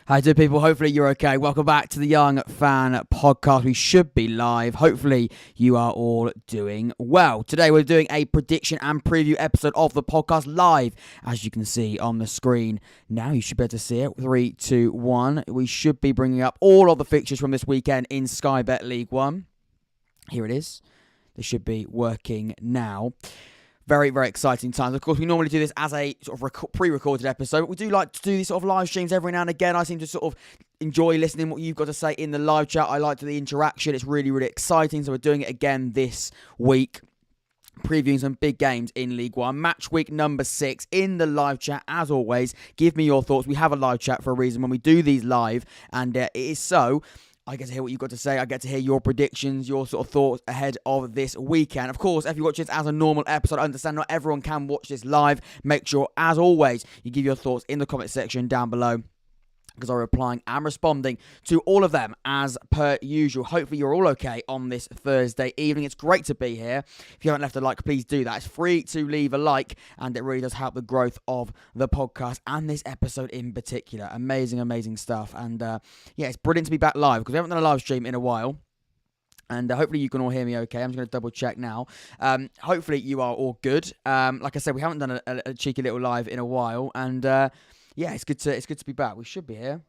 Hi to people, hopefully you're okay. Welcome back to the Young Fan Podcast. We should be live. Hopefully you are all doing well. Today we're doing a prediction and preview episode of the podcast live, as you can see on the screen. Now you should be able to see it. 3, 2, 1. We should be bringing up all of the fixtures from this weekend in Sky Bet League One. Here it is. This should be working now. Very, very exciting times. Of course, we normally do this as a sort of pre-recorded episode, but we do like to do these sort of live streams every now and again. I seem to sort of enjoy listening what you've got to say in the live chat. I like the interaction. It's really, really exciting. So we're doing it again this week, previewing some big games in League One. Match week number 6 in the live chat. As always, give me your thoughts. We have a live chat for a reason when we do these live, and it is so I get to hear what you've got to say. I get to hear your predictions, your sort of thoughts ahead of this weekend. Of course, if you watch this as a normal episode, I understand not everyone can watch this live. Make sure, as always, you give your thoughts in the comment section down below, because I'm replying and responding to all of them as per usual. Hopefully you're all okay on this Thursday evening. It's great to be here. If you haven't left a like, please do that. It's free to leave a like, and it really does help the growth of the podcast and this episode in particular. Amazing, amazing stuff. And yeah, it's brilliant to be back live, because we haven't done a live stream in a while. And hopefully you can all hear me okay. I'm just going to double check now. Hopefully you are all good. Like I said, we haven't done a cheeky little live in a while. And yeah, it's good to be back. We should be here.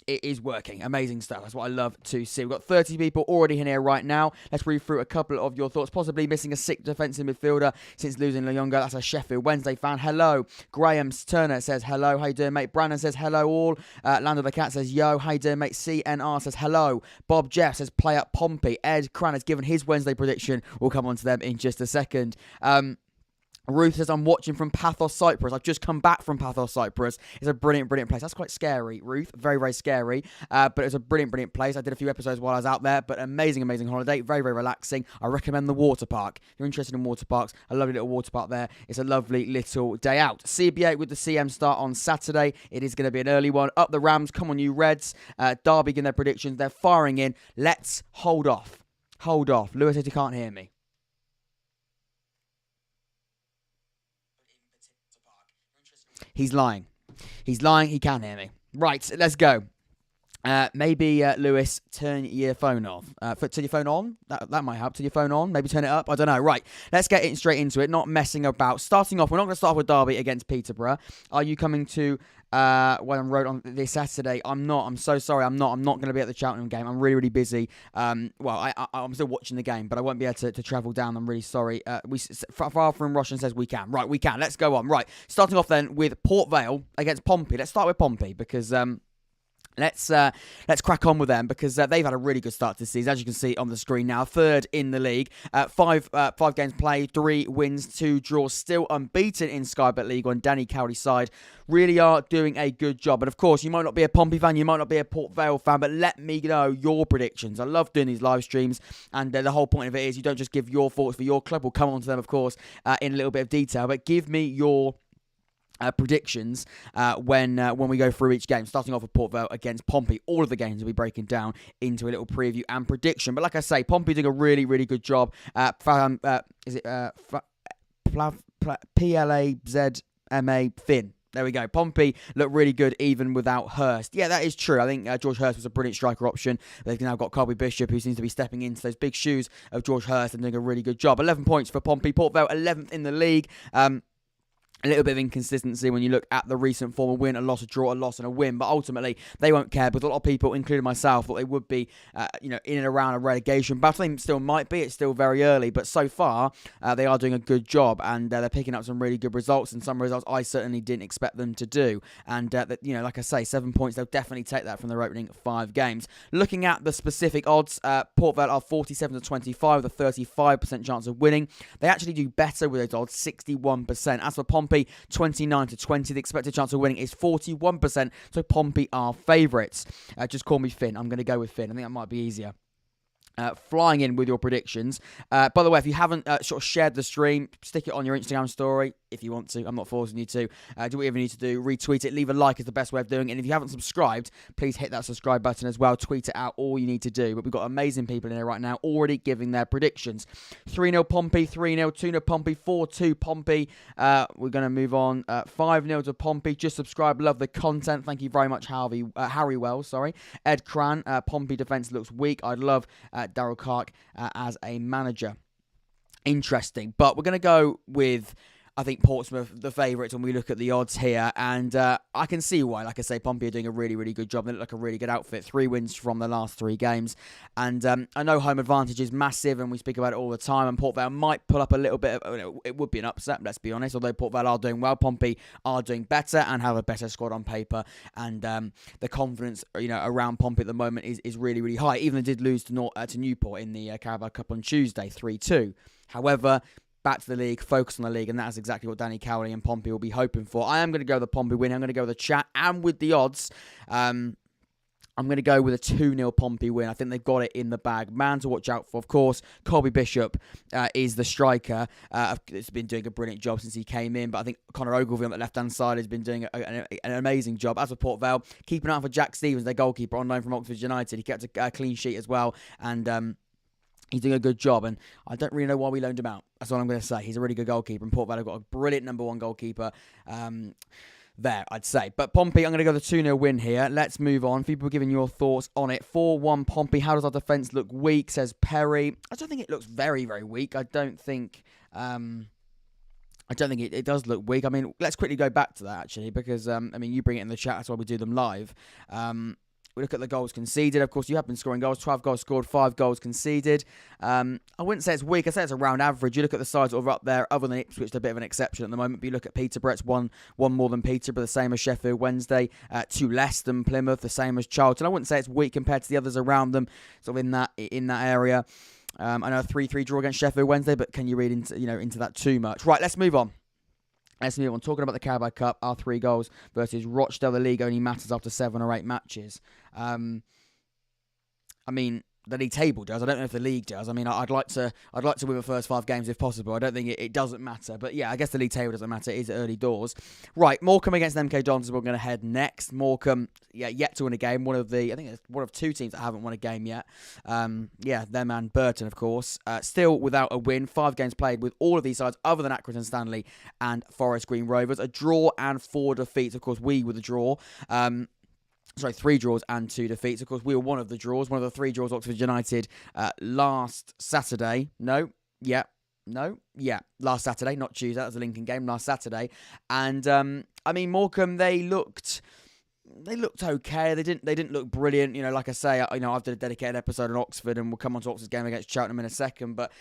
It is working. Amazing stuff. That's what I love to see. We've got 30 people already in here right now. Let's read through a couple of your thoughts. Possibly missing a sick defensive midfielder since losing Leonga. That's a Sheffield Wednesday fan. Hello. Graham Turner says hello. How you doing, mate? Brandon says hello all. Lando the Cat says yo. How you doing, mate? CNR says hello. Bob Jeff says play up Pompey. Ed Cran has given his Wednesday prediction. We'll come on to them in just a second. Ruth says, I'm watching from Pathos, Cyprus. I've just come back from Pathos, Cyprus. It's a brilliant, brilliant place. That's quite scary, Ruth. Very, very scary. But it's a brilliant, brilliant place. I did a few episodes while I was out there, but amazing, amazing holiday. Very, very relaxing. I recommend the water park. If you're interested in water parks, a lovely little water park there. It's a lovely little day out. CB8 with the CM start on Saturday. It is going to be an early one. Up the Rams. Come on, you Reds. Derby in their predictions. They're firing in. Let's hold off. Hold off. Lewis says he can't hear me. He's lying. He's lying. He can hear me. Right, let's go. Maybe, Lewis, turn your phone off. Turn your phone on? That might help. Turn your phone on. Maybe turn it up. I don't know. Right, let's get straight into it. Not messing about. Starting off, we're not going to start with Derby against Peterborough. Are you coming to Welham Road on this Saturday? I'm not. I'm so sorry. I'm not going to be at the Cheltenham game. I'm really, really busy. I'm still watching the game, but I won't be able to travel down. I'm really sorry. Far from Russian says we can. Right, we can. Let's go on. Right, starting off then with Port Vale against Pompey. Let's start with Pompey, because Let's crack on with them, because they've had a really good start to the season, as you can see on the screen now. Third in the league, five games played, 3 wins, 2 draws, still unbeaten in Sky Bet League on Danny Cowley's side. Really are doing a good job. And of course, you might not be a Pompey fan, you might not be a Port Vale fan, but let me know your predictions. I love doing these live streams, and the whole point of it is you don't just give your thoughts for your club. We'll come on to them, of course, in a little bit of detail, but give me your predictions when we go through each game, starting off with Port Vale against Pompey. All of the games will be breaking down into a little preview and prediction. But like I say, Pompey doing a really, really good job. P-L-A-Z-M-A Finn. There we go. Pompey look really good even without Hurst. Yeah, that is true. I think George Hurst was a brilliant striker option. They've now got Colby Bishop, who seems to be stepping into those big shoes of George Hurst and doing a really good job. 11 points for Pompey. Port Vale 11th in the league. A little bit of inconsistency when you look at the recent form: a win, a loss, a draw, a loss, and a win. But ultimately, they won't care, because a lot of people, including myself, thought they would be, in and around a relegation battle. They still might be. It's still very early, but so far they are doing a good job, and they're picking up some really good results, and some results I certainly didn't expect them to do. And like I say, 7 points. They'll definitely take that from their opening 5 games. Looking at the specific odds, Port Vale are 47-25 with a 35% chance of winning. They actually do better with those odds, 61%. As for Pompey, 29-20. The expected chance of winning is 41%. So Pompey are favourites. Just call me Finn. I'm going to go with Finn. I think that might be easier. flying in with your predictions. By the way, if you haven't sort of shared the stream, stick it on your Instagram story if you want to. I'm not forcing you to. Do whatever you need to do. Retweet it. Leave a like is the best way of doing it. And if you haven't subscribed, please hit that subscribe button as well. Tweet it out. All you need to do. But we've got amazing people in here right now already giving their predictions. 3-0 Pompey, 3-0, 2-0 Pompey, 4-2 Pompey. We're going to move on. 5-0 to Pompey. Just subscribe. Love the content. Thank you very much, Harry Wells. Ed Cran. Pompey defence looks weak. I'd love Daryl Clark as a manager. Interesting. But we're going to go with, I think, Portsmouth, the favourites, when we look at the odds here. And I can see why. Like I say, Pompey are doing a really, really good job. They look like a really good outfit. 3 wins from the last 3 games. And I know home advantage is massive, and we speak about it all the time. And Port Vale might pull up a little bit. It would be an upset, let's be honest. Although Port Vale are doing well, Pompey are doing better and have a better squad on paper. And the confidence around Pompey at the moment is really, really high. Even they did lose to Newport in the Carabao Cup on Tuesday, 3-2. However, back to the league, focus on the league, and that's exactly what Danny Cowley and Pompey will be hoping for. I am going to go with the Pompey win. I'm going to go with the chat and with the odds. I'm going to go with a 2-0 Pompey win. I think they've got it in the bag. Man to watch out for, of course, Colby Bishop is the striker. He's been doing a brilliant job since he came in, but I think Connor Ogilvie on the left-hand side has been doing an amazing job. As for Port Vale, keeping an eye out for Jack Stevens, their goalkeeper, on loan from Oxford United. He kept a clean sheet as well, and he's doing a good job, and I don't really know why we loaned him out. That's all I'm going to say. He's a really good goalkeeper, and Port Vale have got a brilliant number 1 goalkeeper there, I'd say. But Pompey, I'm going to go the 2-0 win here. Let's move on. People are giving your thoughts on it. 4-1 Pompey. How does our defence look weak, says Perry. I don't think it looks very, very weak. I don't think it does look weak. I mean, let's quickly go back to that, actually, because, you bring it in the chat. That's why we do them live. We look at the goals conceded. Of course, you have been scoring goals. 12 goals scored, 5 goals conceded. I wouldn't say it's weak. I say it's around average. You look at the sides sort of up there, other than Ipswich, they're a bit of an exception at the moment. But you look at Peterborough, it's one more than Peterborough, the same as Sheffield Wednesday. 2 less than Plymouth, the same as Charlton. I wouldn't say it's weak compared to the others around them, sort of in that area. I know a 3-3 draw against Sheffield Wednesday, but can you read into that too much? Right, let's move on. Talking about the Carabao Cup, our 3 goals versus Rochdale. The league only matters after 7 or 8 matches. The league table does. I don't know if the league does. I'd like to win the first 5 games if possible. I don't think it doesn't matter. But yeah, I guess the league table doesn't matter. It is early doors. Right, Morecambe against MK Dons. We're going to head next. Morecambe, yet to win a game. I think it's one of 2 teams that haven't won a game yet. Them and Burton, of course. Still without a win. 5 games played with all of these sides other than Accrington, Stanley and Forest Green Rovers. A draw and 4 defeats. Of course, we were the draw. 3 draws and 2 defeats. Of course, we were one of the draws. One of the 3 draws, Oxford United, last Saturday. Last Saturday, not Tuesday. That was a Lincoln game, last Saturday. And, Morecambe, they looked okay. They didn't look brilliant. Like I say, I've done a dedicated episode on Oxford, and we'll come on to Oxford's game against Cheltenham in a second. But,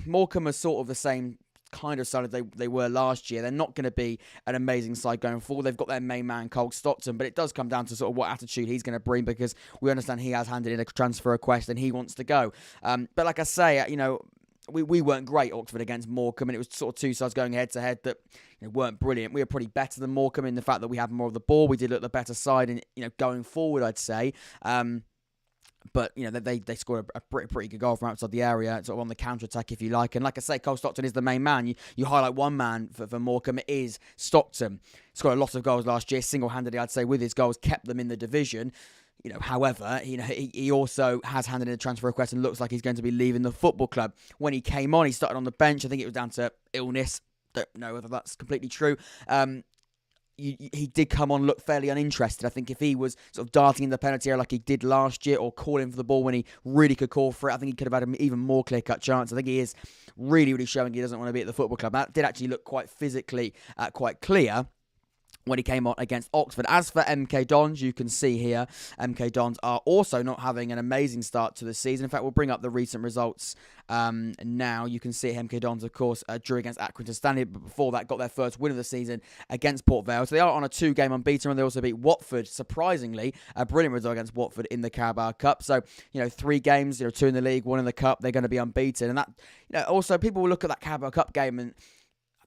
Morecambe are sort of the same kind of side they were last year. They're not going to be an amazing side going forward. They've got their main man, Cole Stockton, but it does come down to sort of what attitude he's going to bring, because we understand he has handed in a transfer request and he wants to go. But like I say, we weren't great, Oxford, against Morecambe, and it was sort of 2 sides going head-to-head that weren't brilliant. We were probably better than Morecambe in the fact that we had more of the ball. We did look the better side, and going forward, I'd say. But, they scored a pretty good goal from outside the area, sort of on the counter-attack, if you like. And like I say, Cole Stockton is the main man. You highlight one man for Morecambe, it is Stockton. Scored a lot of goals last year, single-handedly, I'd say, with his goals, kept them in the division. However, he also has handed in a transfer request and looks like he's going to be leaving the football club. When he came on, he started on the bench. I think it was down to illness. Don't know whether that's completely true. He did come on, look fairly uninterested. I think if he was sort of darting in the penalty area like he did last year, or calling for the ball when he really could call for it, I think he could have had an even more clear-cut chance. I think he is really, really showing he doesn't want to be at the football club. That did actually look quite physically quite clear when he came on against Oxford. As for MK Dons, you can see here, MK Dons are also not having an amazing start to the season. In fact, we'll bring up the recent results now. You can see MK Dons, of course, drew against Accrington Stanley, but before that got their first win of the season against Port Vale. So they are on a 2-game unbeaten, and they also beat Watford, surprisingly. A brilliant result against Watford in the Carabao Cup. So, 3 games, 2 in the league, 1 in the Cup, they're going to be unbeaten. And that, also, people will look at that Carabao Cup game and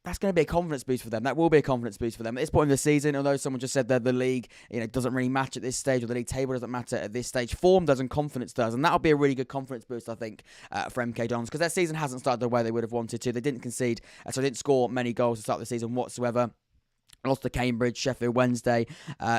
that's going to be a confidence boost for them. That will be a confidence boost for them. At this point in the season, although someone just said that the league, doesn't really match at this stage, or the league table doesn't matter at this stage, form does and confidence does. And that'll be a really good confidence boost, I think, for MK Dons, because their season hasn't started the way they would have wanted to. They didn't concede, so they didn't score many goals to start the season whatsoever. Lost to Cambridge, Sheffield Wednesday,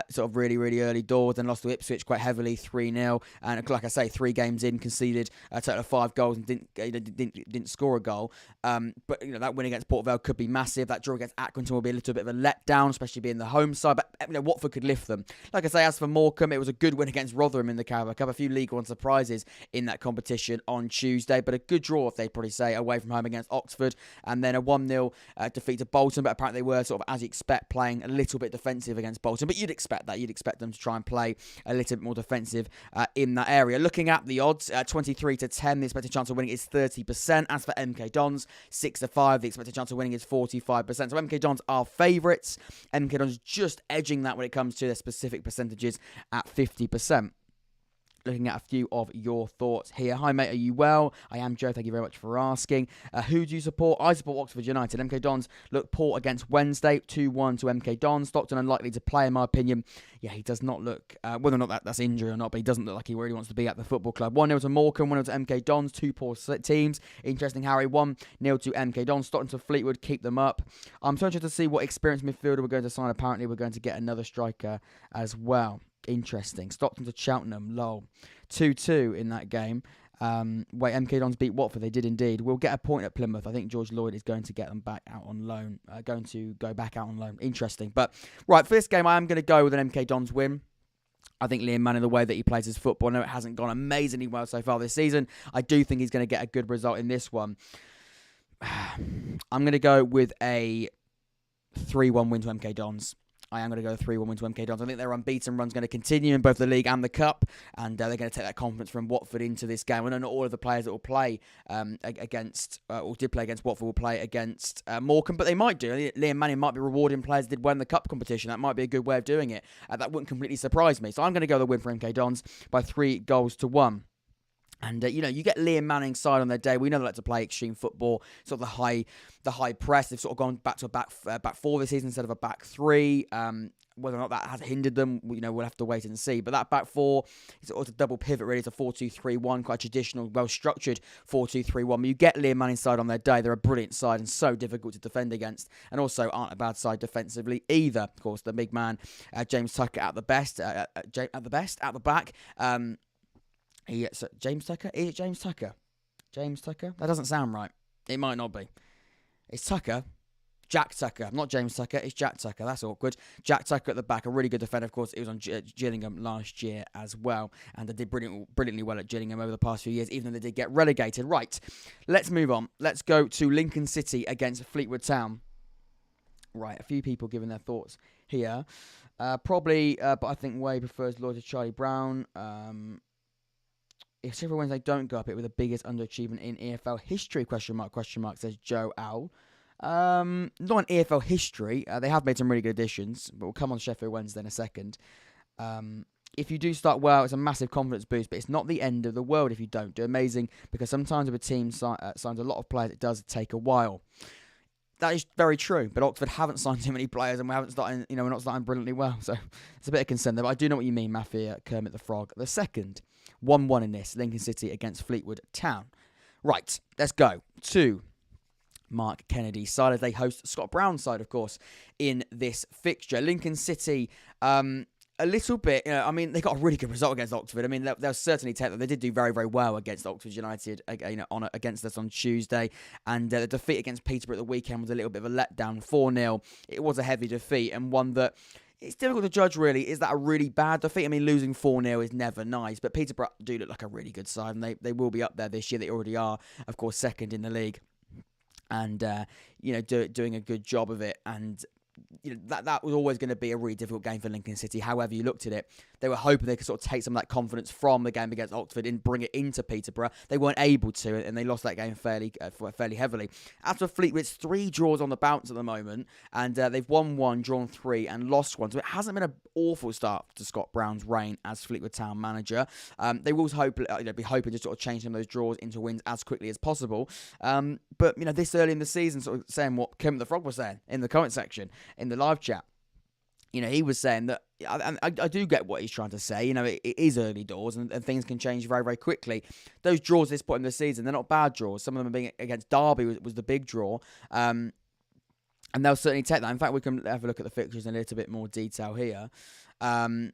sort of really, really early doors, and lost to Ipswich quite heavily, 3-0. And like I say, 3 games in, conceded a total of 5 goals and didn't score a goal. But that win against Port Vale could be massive. That draw against Accrington will be a little bit of a letdown, especially being the home side. But Watford could lift them. Like I say, as for Morecambe, it was a good win against Rotherham in the Carabao Cup. A few League One surprises in that competition on Tuesday, but a good draw, if they'd probably say, away from home against Oxford, and then a 1-0 defeat to Bolton. But apparently they were sort of, as you expect, playing a little bit defensive against Bolton, but you'd expect that. You'd expect them to try and play a little bit more defensive in that area. Looking at the odds, 23-10, the expected chance of winning is 30%. As for MK Dons, 6-5, the expected chance of winning is 45%. So MK Dons are favourites. MK Dons just edging that when it comes to their specific percentages at 50%. Looking at a few of your thoughts here. Hi, mate. Are you well? I am, Joe. Thank you very much for asking. Who do you support? I support Oxford United. MK Dons look poor against Wednesday. 2-1 to MK Dons. Stockton unlikely to play, in my opinion. Yeah, he does not look, whether or not that's injury or not, but he doesn't look like he really wants to be at the football club. 1-0 to Morecambe, 1-0 to MK Dons. 2 poor teams. Interesting, Harry. 1-0 to MK Dons. Stockton to Fleetwood. Keep them up. I'm so interested to see what experienced midfielder we're going to sign. Apparently, we're going to get another striker as well. Interesting. Stockton to Cheltenham. Lol. 2-2 in that game. MK Dons beat Watford. They did indeed. We'll get a point at Plymouth. I think George Lloyd is going to get them back out on loan. Going to go back out on loan. Interesting. But, right, for this game, I am going to go with an MK Dons win. I think Liam Manning, the way that he plays his football, I know it hasn't gone amazingly well so far this season. I do think he's going to get a good result in this one. I'm going to go with a 3-1 win to MK Dons. I am going to go 3-1 win to MK Dons. I think their unbeaten run's going to continue in both the league and the cup, and they're going to take that confidence from Watford into this game. I know not all of the players that will play against, or did play against Watford, will play against Morecambe, but they might do. Liam Manning might be rewarding players that did well in the cup competition. That might be a good way of doing it. That wouldn't completely surprise me. So I'm going to go the win for MK Dons by 3-1. And, you get Liam Manning's side on their day. We know they like to play extreme football, sort of the high press. They've sort of gone back to a back 4 this season instead of a back 3. Whether or not that has hindered them, we'll have to wait and see. But that back 4 is sort of a double pivot, really. It's a 4-2-3-1, quite a traditional, well-structured 4-2-3-1. But you get Liam Manning's side on their day. They're a brilliant side and so difficult to defend against, and also aren't a bad side defensively either. Of course, the big man, James Tucker, at the back. James Tucker? Is it James Tucker? James Tucker? That doesn't sound right. It might not be. It's Tucker. Jack Tucker. Not James Tucker. It's Jack Tucker. That's awkward. Jack Tucker at the back. A really good defender. Of course, it was on Gillingham last year as well. And they did brilliantly well at Gillingham over the past few years, even though they did get relegated. Right. Let's move on. Let's go to Lincoln City against Fleetwood Town. Right. A few people giving their thoughts here. Probably, but I think Way prefers Lloyd to Charlie Brown. If Sheffield Wednesday don't go up, it was the biggest underachievement in EFL history, question mark, says Joe Owl. Not in EFL history. They have made some really good additions, but we'll come on Sheffield Wednesday in a second. If you do start well, it's a massive confidence boost, but it's not the end of the world if you don't do amazing, because sometimes if a team signs a lot of players, it does take a while. That is very true, but Oxford haven't signed too many players, and we're not starting brilliantly well, so it's a bit of concern there. But I do know what you mean, Mafia Kermit the Frog. The second, 1-1 in this, Lincoln City against Fleetwood Town. Right, let's go to Mark Kennedy's side as they host Scott Brown's side, of course, in this fixture. Lincoln City, a little bit, they got a really good result against Oxford. They'll certainly take that. They did do very, very well against Oxford United, against us on Tuesday. And the defeat against Peterborough at the weekend was a little bit of a letdown, 4-0. It was a heavy defeat, and one that it's difficult to judge, really. Is that a really bad defeat? Losing 4-0 is never nice, but Peterborough do look like a really good side, and they will be up there this year. They already are, of course, second in the league, and doing a good job of it. And that was always going to be a really difficult game for Lincoln City. However you looked at it, they were hoping they could sort of take some of that confidence from the game against Oxford and bring it into Peterborough. They weren't able to, and they lost that game fairly heavily. As for Fleetwood, it's 3 draws on the bounce at the moment, and they've won 1, drawn 3, and lost 1. So it hasn't been an awful start to Scott Brown's reign as Fleetwood Town manager. They will be hoping to sort of change some of those draws into wins as quickly as possible. But this early in the season, sort of saying what Kim the Frog was saying in the comment section in the live chat. He was saying that, I do get what he's trying to say. It is early doors and things can change very, very quickly. Those draws at this point in the season, they're not bad draws. Some of them being against Derby was the big draw. And they'll certainly take that. In fact, we can have a look at the fixtures in a little bit more detail here. A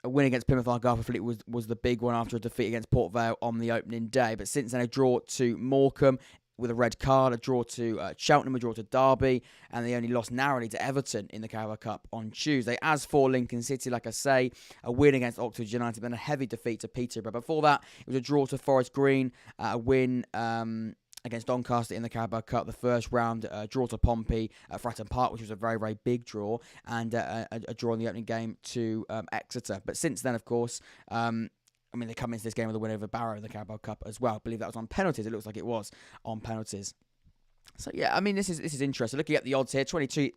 win against Plymouth Argyle for Fleetwood was the big one after a defeat against Port Vale on the opening day. But since then, a draw to Morecambe with a red card, a draw to Cheltenham, a draw to Derby, and they only lost narrowly to Everton in the Carabao Cup on Tuesday. As for Lincoln City, like I say, a win against Oxford United, then a heavy defeat to Peterborough. Before that, it was a draw to Forest Green, a win against Doncaster in the Carabao Cup, the first round, draw to Pompey at Fratton Park, which was a very, very big draw, and a draw in the opening game to Exeter. But since then, of course, they come into this game with a win over Barrow in the Carabao Cup as well. I believe that was on penalties. It looks like it was on penalties. So, this is interesting. Looking at the odds here, 23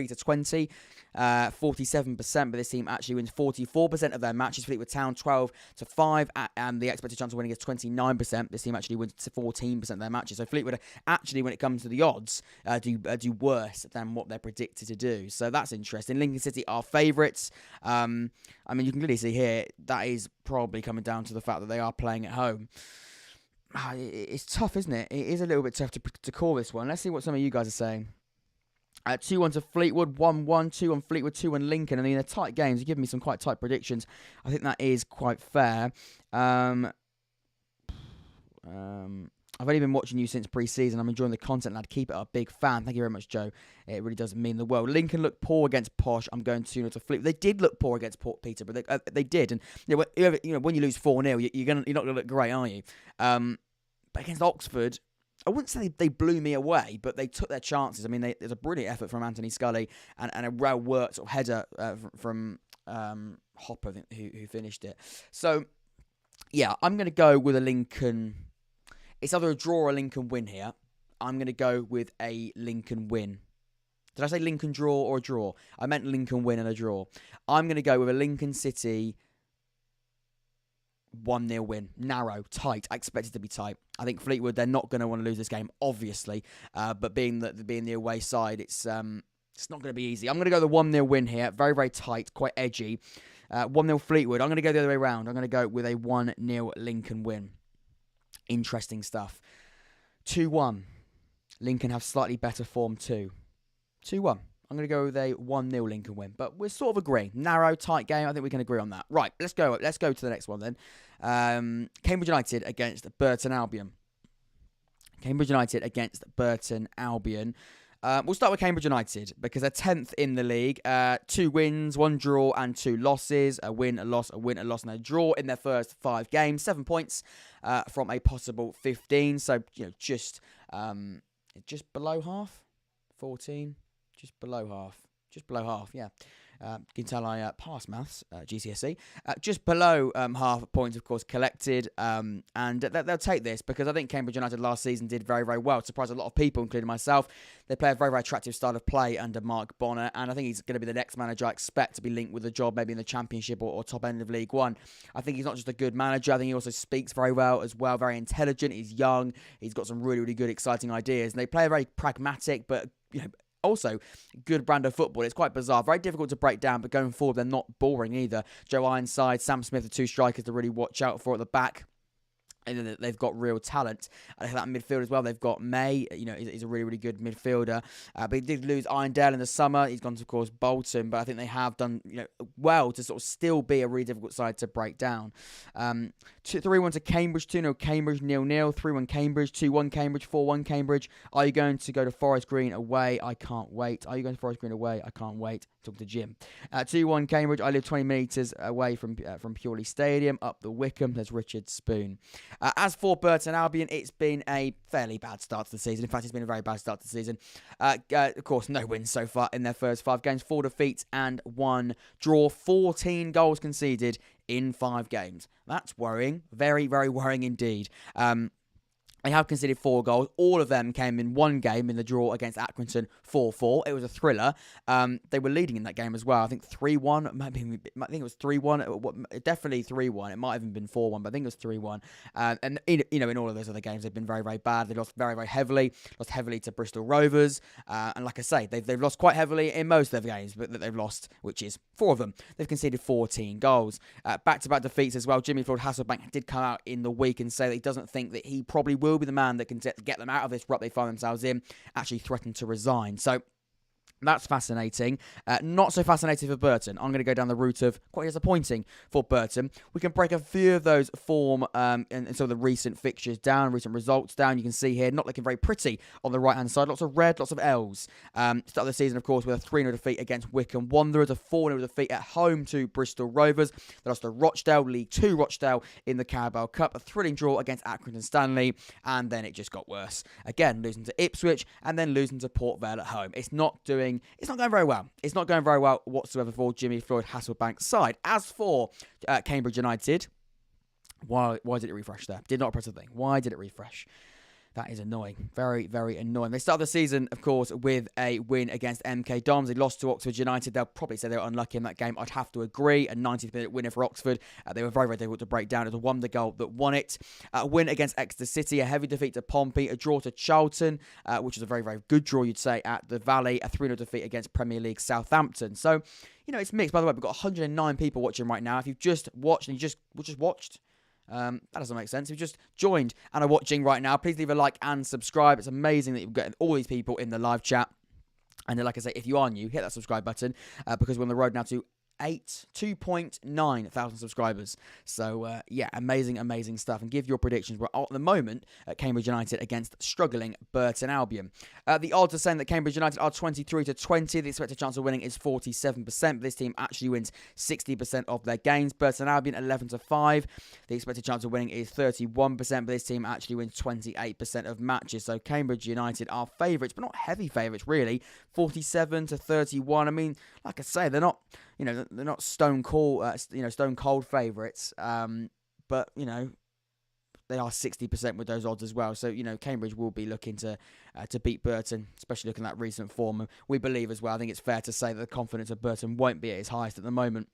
to 20, 47%, but this team actually wins 44% of their matches. Fleetwood Town, 12 to 5, and the expected chance of winning is 29%. This team actually wins 14% of their matches. So Fleetwood actually, when it comes to the odds, do worse than what they're predicted to do. So that's interesting. Lincoln City are favourites. You can clearly see here, that is probably coming down to the fact that they are playing at home. It's tough, isn't it? It is a little bit tough to call this one. Let's see what some of you guys are saying. 2-1 to Fleetwood, 1-1, 2-1 Fleetwood, 2-1 Lincoln. They're tight games. You're giving me some quite tight predictions. I think that is quite fair. I've only been watching you since pre-season. I'm enjoying the content, and I'd keep it a big fan. Thank you very much, Joe. It really does mean the world. Lincoln looked poor against Posh. I'm going 2-0 to Fleetwood. They did look poor against Peterborough. They did. And when you lose 4-0, you're not going to look great, are you? But against Oxford, I wouldn't say they blew me away, but they took their chances. There's a brilliant effort from Anthony Scully and a well-worked sort of header from Hopper, I think, who finished it. So, I'm going to go with a Lincoln. It's either a draw or a Lincoln win here. I'm going to go with a Lincoln win. Did I say Lincoln draw or a draw? I meant Lincoln win and a draw. I'm going to go with a Lincoln City 1-0 win. Narrow, tight. I expect it to be tight. I think Fleetwood, they're not going to want to lose this game, obviously. But being the away side, it's not going to be easy. I'm going to go the 1-0 win here. Very, very tight, quite edgy. 1-0 Fleetwood. I'm going to go the other way around. I'm going to go with a 1-0 Lincoln win. Interesting stuff. 2-1. Lincoln have slightly better form too. 2-1. I'm going to go with a 1-0 Lincoln win. But we're sort of agreeing. Narrow, tight game. I think we can agree on that. Right, let's go to the next one then. Cambridge United against Burton Albion. Cambridge United against Burton Albion. We'll start with Cambridge United because they're 10th in the league. 2 wins, 1 draw and 2 losses. A win, a loss, a win, a loss, and a draw in their first 5 games. 7 points from a possible 15. So, just below half. 14. Just below half, yeah. You can tell I passed maths, GCSE. Just below half points, of course, collected. And they'll take this because I think Cambridge United last season did very, very well. It surprised a lot of people, including myself. They play a very, very attractive style of play under Mark Bonner. And I think he's going to be the next manager I expect to be linked with a job maybe in the Championship or top end of League One. I think he's not just a good manager. I think he also speaks very well as well. Very intelligent. He's young. He's got some really, really good, exciting ideas. And they play a very pragmatic but, also good brand of football. It's quite bizarre, very difficult to break down, but going forward they're not boring either. Joe Ironside, Sam Smith are 2 strikers to really watch out for at the back. And then they've got real talent. I think that midfield as well. They've got May, he's a really, really good midfielder. But he did lose Irondale in the summer. He's gone to, of course, Bolton. But I think they have done, well to sort of still be a really difficult side to break down. 3-1 to Cambridge, 2-0 Cambridge, 0-0, 3-1 Cambridge, 2-1 Cambridge, 4-1 Cambridge. Are you going to go to Forest Green away? I can't wait. Are you going to Forest Green away? I can't wait. Talk to Jim. 2-1 Cambridge. I live 20 metres away from Purley Stadium. Up the Wycombe. There's Richard Spoon. As for Burton Albion, it's been a fairly bad start to the season. In fact, it's been a very bad start to the season. Of course, no wins so far in their first 5 games. 4 defeats and 1 draw. 14 goals conceded in 5 games. That's worrying. Very, very worrying indeed. They have conceded 4 goals. All of them came in one game in the draw against Accrington, 4-4. It was a thriller. They were leading in that game as well. I think 3-1. I think it was 3-1. Definitely 3-1. It might have even been 4-1, but I think it was 3-1. And in all of those other games, they've been very, very bad. They lost very, very heavily. Lost heavily to Bristol Rovers. And like I say, they've lost quite heavily in most of their games, but that they've lost, which is 4 of them. They've conceded 14 goals. Back-to-back defeats as well. Jimmy Floyd-Hasselbank did come out in the week and say that he doesn't think that he probably will be the man that can get them out of this rut they find themselves in. Actually threatened to resign. So that's fascinating. Not so fascinating for Burton. I'm going to go down the route of quite disappointing for Burton. We can break a few of those form and some of the recent fixtures down, recent results down. You can see here, not looking very pretty on the right-hand side. Lots of red, lots of L's. Start of the season, of course, with a 3-0 defeat against Wycombe Wanderers, a 4-0 defeat at home to Bristol Rovers. They lost to Rochdale, League 2 Rochdale in the Carabao Cup, a thrilling draw against Accrington Stanley, and then it just got worse. Again, losing to Ipswich, and then losing to Port Vale at home. It's not going very well. It's not going very well whatsoever for Jimmy Floyd-Hasselbank's side. As for Cambridge United, why did it refresh there? Did not press a thing. Why did it refresh? That is annoying. Very, very annoying. They started the season, of course, with a win against MK Dons. They lost to Oxford United. They'll probably say they were unlucky in that game. I'd have to agree. A 90th minute winner for Oxford. They were very, very difficult to break down. It was a wonder goal that won it. A win against Exeter City. A heavy defeat to Pompey. A draw to Charlton, which was a very, very good draw, you'd say, at the Vale. A 3-0 defeat against Premier League Southampton. So, it's mixed. By the way, we've got 109 people watching right now. If you've just watched and you just watched... that doesn't make sense. If you just joined and are watching right now, please leave a like and subscribe. It's amazing that you've got all these people in the live chat. And then, like I say, if you are new, hit that subscribe button because we're on the road now to 2.9 thousand subscribers. So, amazing stuff. And give your predictions. We're at the moment at Cambridge United against struggling Burton Albion. The odds are saying that Cambridge United are 23-20. The expected chance of winning is 47%. This team actually wins 60% of their games. Burton Albion 11-5. The expected chance of winning is 31%, but this team actually wins 28% of matches. So Cambridge United are favourites, but not heavy favourites really. 47-31. I mean, like I say, they're not... they're not stone cold favourites, but they are 60% with those odds as well. So Cambridge will be looking to beat Burton, especially looking at that recent form. We believe as well. I think it's fair to say that the confidence of Burton won't be at its highest at the moment.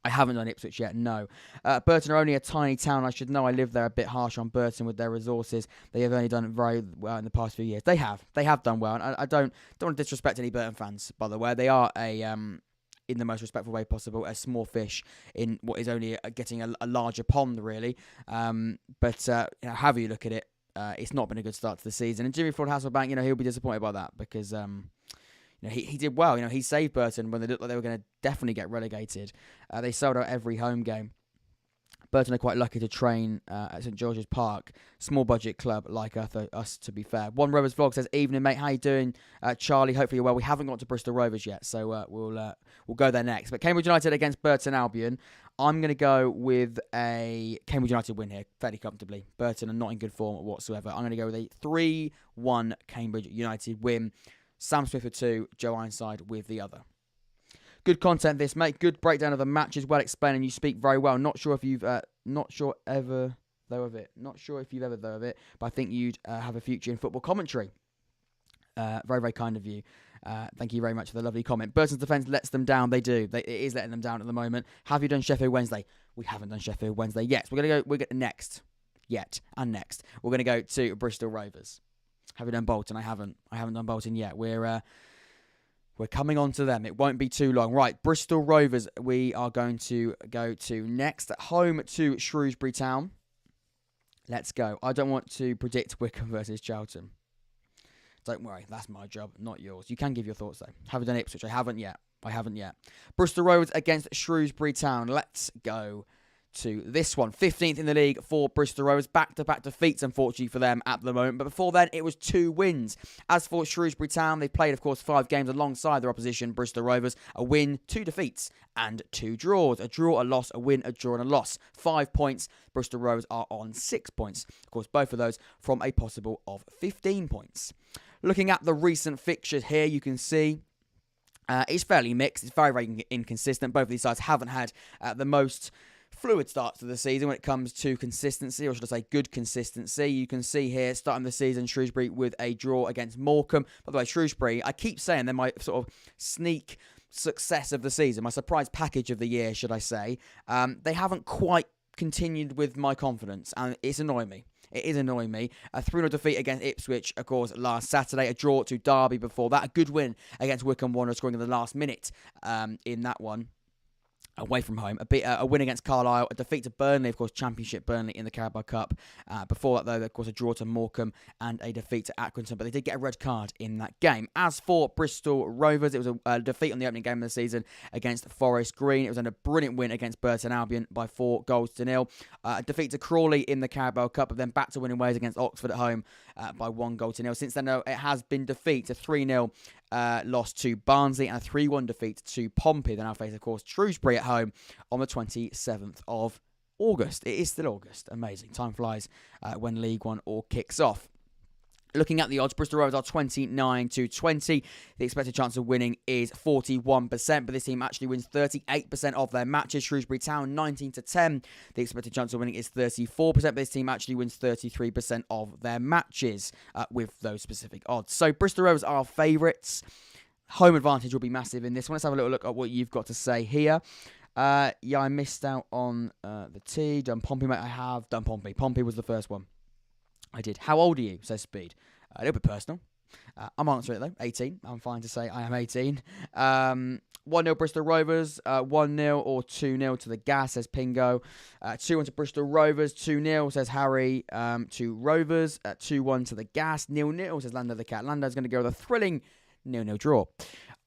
I haven't done Ipswich yet, no. Burton are only a tiny town. I should know. I live there. A bit harsh on Burton with their resources. They have only done very well in the past few years. They have done well. And I don't want to disrespect any Burton fans, by the way. They are in the most respectful way possible, a small fish in what is only getting a larger pond, really. But however you look at it, it's not been a good start to the season. And Jimmy Floyd-Hasselbank, he'll be disappointed by that because he did well. He saved Burton when they looked like they were going to definitely get relegated. They sold out every home game. Burton are quite lucky to train at St George's Park, small budget club like us, to be fair. One Rovers vlog says, "Evening, mate. How you doing, Charlie? Hopefully you're well." We haven't got to Bristol Rovers yet, so we'll go there next. But Cambridge United against Burton Albion. I'm going to go with a Cambridge United win here, fairly comfortably. Burton are not in good form whatsoever. I'm going to go with a 3-1 Cambridge United win. Sam Smith with 2, Joe Ironside with the other. Good content this, mate. Good breakdown of the matches, well explained, and you speak very well. Not sure if you've ever though of it, but I think you'd have a future in football commentary. Very, very kind of you. Thank you very much for the lovely comment. Burton's defence lets them down. They do. It is letting them down at the moment. Have you done Sheffield Wednesday? We haven't done Sheffield Wednesday yet. We're going next. We're going to go to Bristol Rovers. Have you done Bolton? I haven't done Bolton yet. We're coming on to them. It won't be too long. Right, Bristol Rovers we are going to go to next. At home to Shrewsbury Town. Let's go. I don't want to predict Wycombe versus Charlton. Don't worry, that's my job, not yours. You can give your thoughts, though. Haven't done Ipswich. I haven't yet. Bristol Rovers against Shrewsbury Town. Let's go to this one. 15th in the league for Bristol Rovers. Back-to-back defeats, unfortunately, for them at the moment. But before then, it was 2 wins. As for Shrewsbury Town, they played, of course, 5 games alongside their opposition, Bristol Rovers. A win, 2 defeats, and 2 draws. A draw, a loss, a win, a draw, and a loss. 5 points. Bristol Rovers are on 6 points. Of course, both of those from a possible of 15 points. Looking at the recent fixtures here, you can see it's fairly mixed. It's very, very inconsistent. Both of these sides haven't had the most fluid starts to the season when it comes to consistency, or should I say good consistency. You can see here, starting the season, Shrewsbury with a draw against Morecambe. By the way, Shrewsbury, I keep saying they're my sort of sneak success of the season, my surprise package of the year, should I say. They haven't quite continued with my confidence, and it's annoying me. It is annoying me. A 3-0 defeat against Ipswich, of course, last Saturday. A draw to Derby before that. A good win against Wycombe Wanderers, scoring in the last minute in that one. Away from home, a win against Carlisle, a defeat to Burnley, of course, Championship Burnley in the Carabao Cup. Before that, though, of course, a draw to Morecambe and a defeat to Accrington, but they did get a red card in that game. As for Bristol Rovers, it was a defeat on the opening game of the season against Forest Green. It was a brilliant win against Burton Albion by 4-0. A defeat to Crawley in the Carabao Cup, but then back to winning ways against Oxford at home by 1-0. Since then, though, it has been defeat, a 3-0 loss to Barnsley and a 3-1 defeat to Pompey. They now face, of course, Shrewsbury at home on the 27th of August. It is still August. Amazing. Time flies when League One all kicks off. Looking at the odds, Bristol Rovers are 29-20. The expected chance of winning is 41%, but this team actually wins 38% of their matches. Shrewsbury Town, 19-10. The expected chance of winning is 34%, but this team actually wins 33% of their matches with those specific odds. So Bristol Rovers are favourites. Home advantage will be massive in this one. Let's have a little look at what you've got to say here. I missed out on the T. Done Pompey, mate. I have done Pompey. Pompey was the first one. I did. How old are you? Says Speed. A little bit personal. I'm answering it though. 18. I'm fine to say I am 18. 1-0 Bristol Rovers. 1-0 or 2-0 to the Gas, says Pingo. 2-1 to Bristol Rovers. 2-0, says Harry, to Rovers. 2-1 to the Gas. 0-0, says Lando the Cat. Lando's going to go with a thrilling 0-0 draw.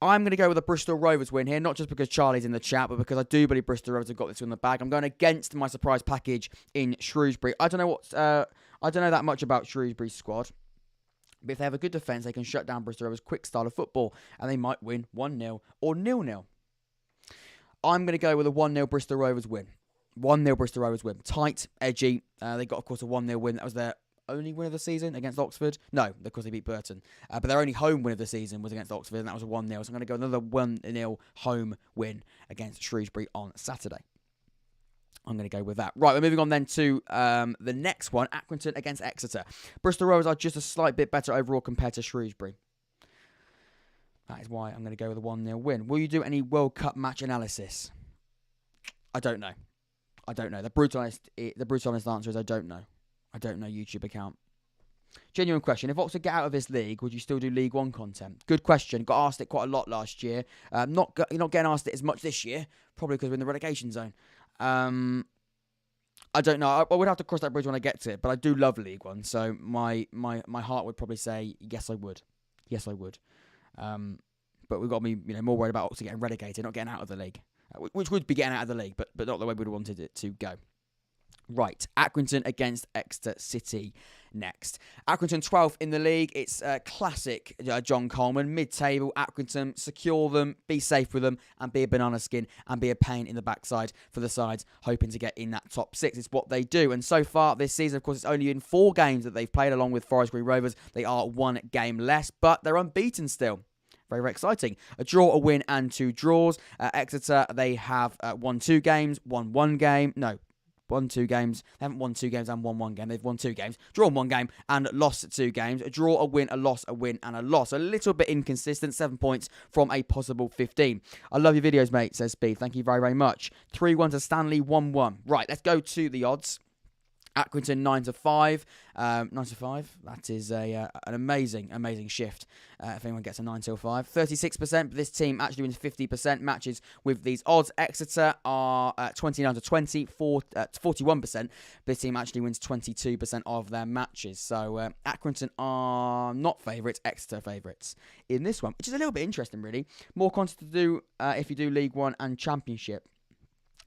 I'm going to go with a Bristol Rovers win here, not just because Charlie's in the chat, but because I do believe Bristol Rovers have got this in the bag. I'm going against my surprise package in Shrewsbury. I don't know that much about Shrewsbury's squad, but if they have a good defence, they can shut down Bristol Rovers' quick style of football, and they might win 1-0 or 0-0. I'm going to go with a 1-0 Bristol Rovers win. 1-0 Bristol Rovers win. Tight, edgy. They got, of course, a 1-0 win. That was their only win of the season against Oxford. No, because they beat Burton. But their only home win of the season was against Oxford, and that was a 1-0. So I'm going to go another 1-0 home win against Shrewsbury on Saturday. I'm going to go with that. Right, we're moving on then to the next one, Accrington against Exeter. Bristol Rovers are just a slight bit better overall compared to Shrewsbury. That is why I'm going to go with a 1-0 win. Will you do any World Cup match analysis? I don't know. The brutal honest answer is I don't know. I don't know YouTube account. Genuine question. If Oxford get out of this league, would you still do League One content? Good question. Got asked it quite a lot last year. Not getting asked it as much this year, probably because we're in the relegation zone. I don't know. I would have to cross that bridge when I get to it, but I do love League One, so my heart would probably say yes, I would. Yes, I would. But we've got to be more worried about Oxford getting relegated, not getting out of the league, which would be getting out of the league, but not the way we'd wanted it to go. Right, Accrington against Exeter City next. Accrington 12th in the league. It's classic John Coleman. Mid-table, Accrington, secure them, be safe with them, and be a banana skin, and be a pain in the backside for the sides hoping to get in that top 6. It's what they do. And so far this season, of course, it's only been 4 games that they've played along with Forest Green Rovers. They are 1 game less, but they're unbeaten still. Very, very exciting. A draw, a win, and 2 draws. Exeter, they have won 2 games, won 1 game. No. Won 2 games. They haven't won 2 games and won 1 game. They've won 2 games, drawn 1 game, and lost 2 games. A draw, a win, a loss, a win, and a loss. A little bit inconsistent. 7 points from a possible 15. I love your videos, mate, says Speed. Thank you very, very much. 3-1 to Stanley, 1-1. Right, let's go to the odds. Accrington 9-5. 9-5. That is an amazing shift. If anyone gets a 9-5, 36%. But this team actually wins 50% matches with these odds. Exeter are 29-20, 41%. But this team actually wins 22% of their matches. So Accrington are not favourites, Exeter favourites in this one, which is a little bit interesting, really. More content to do if you do League One and Championship.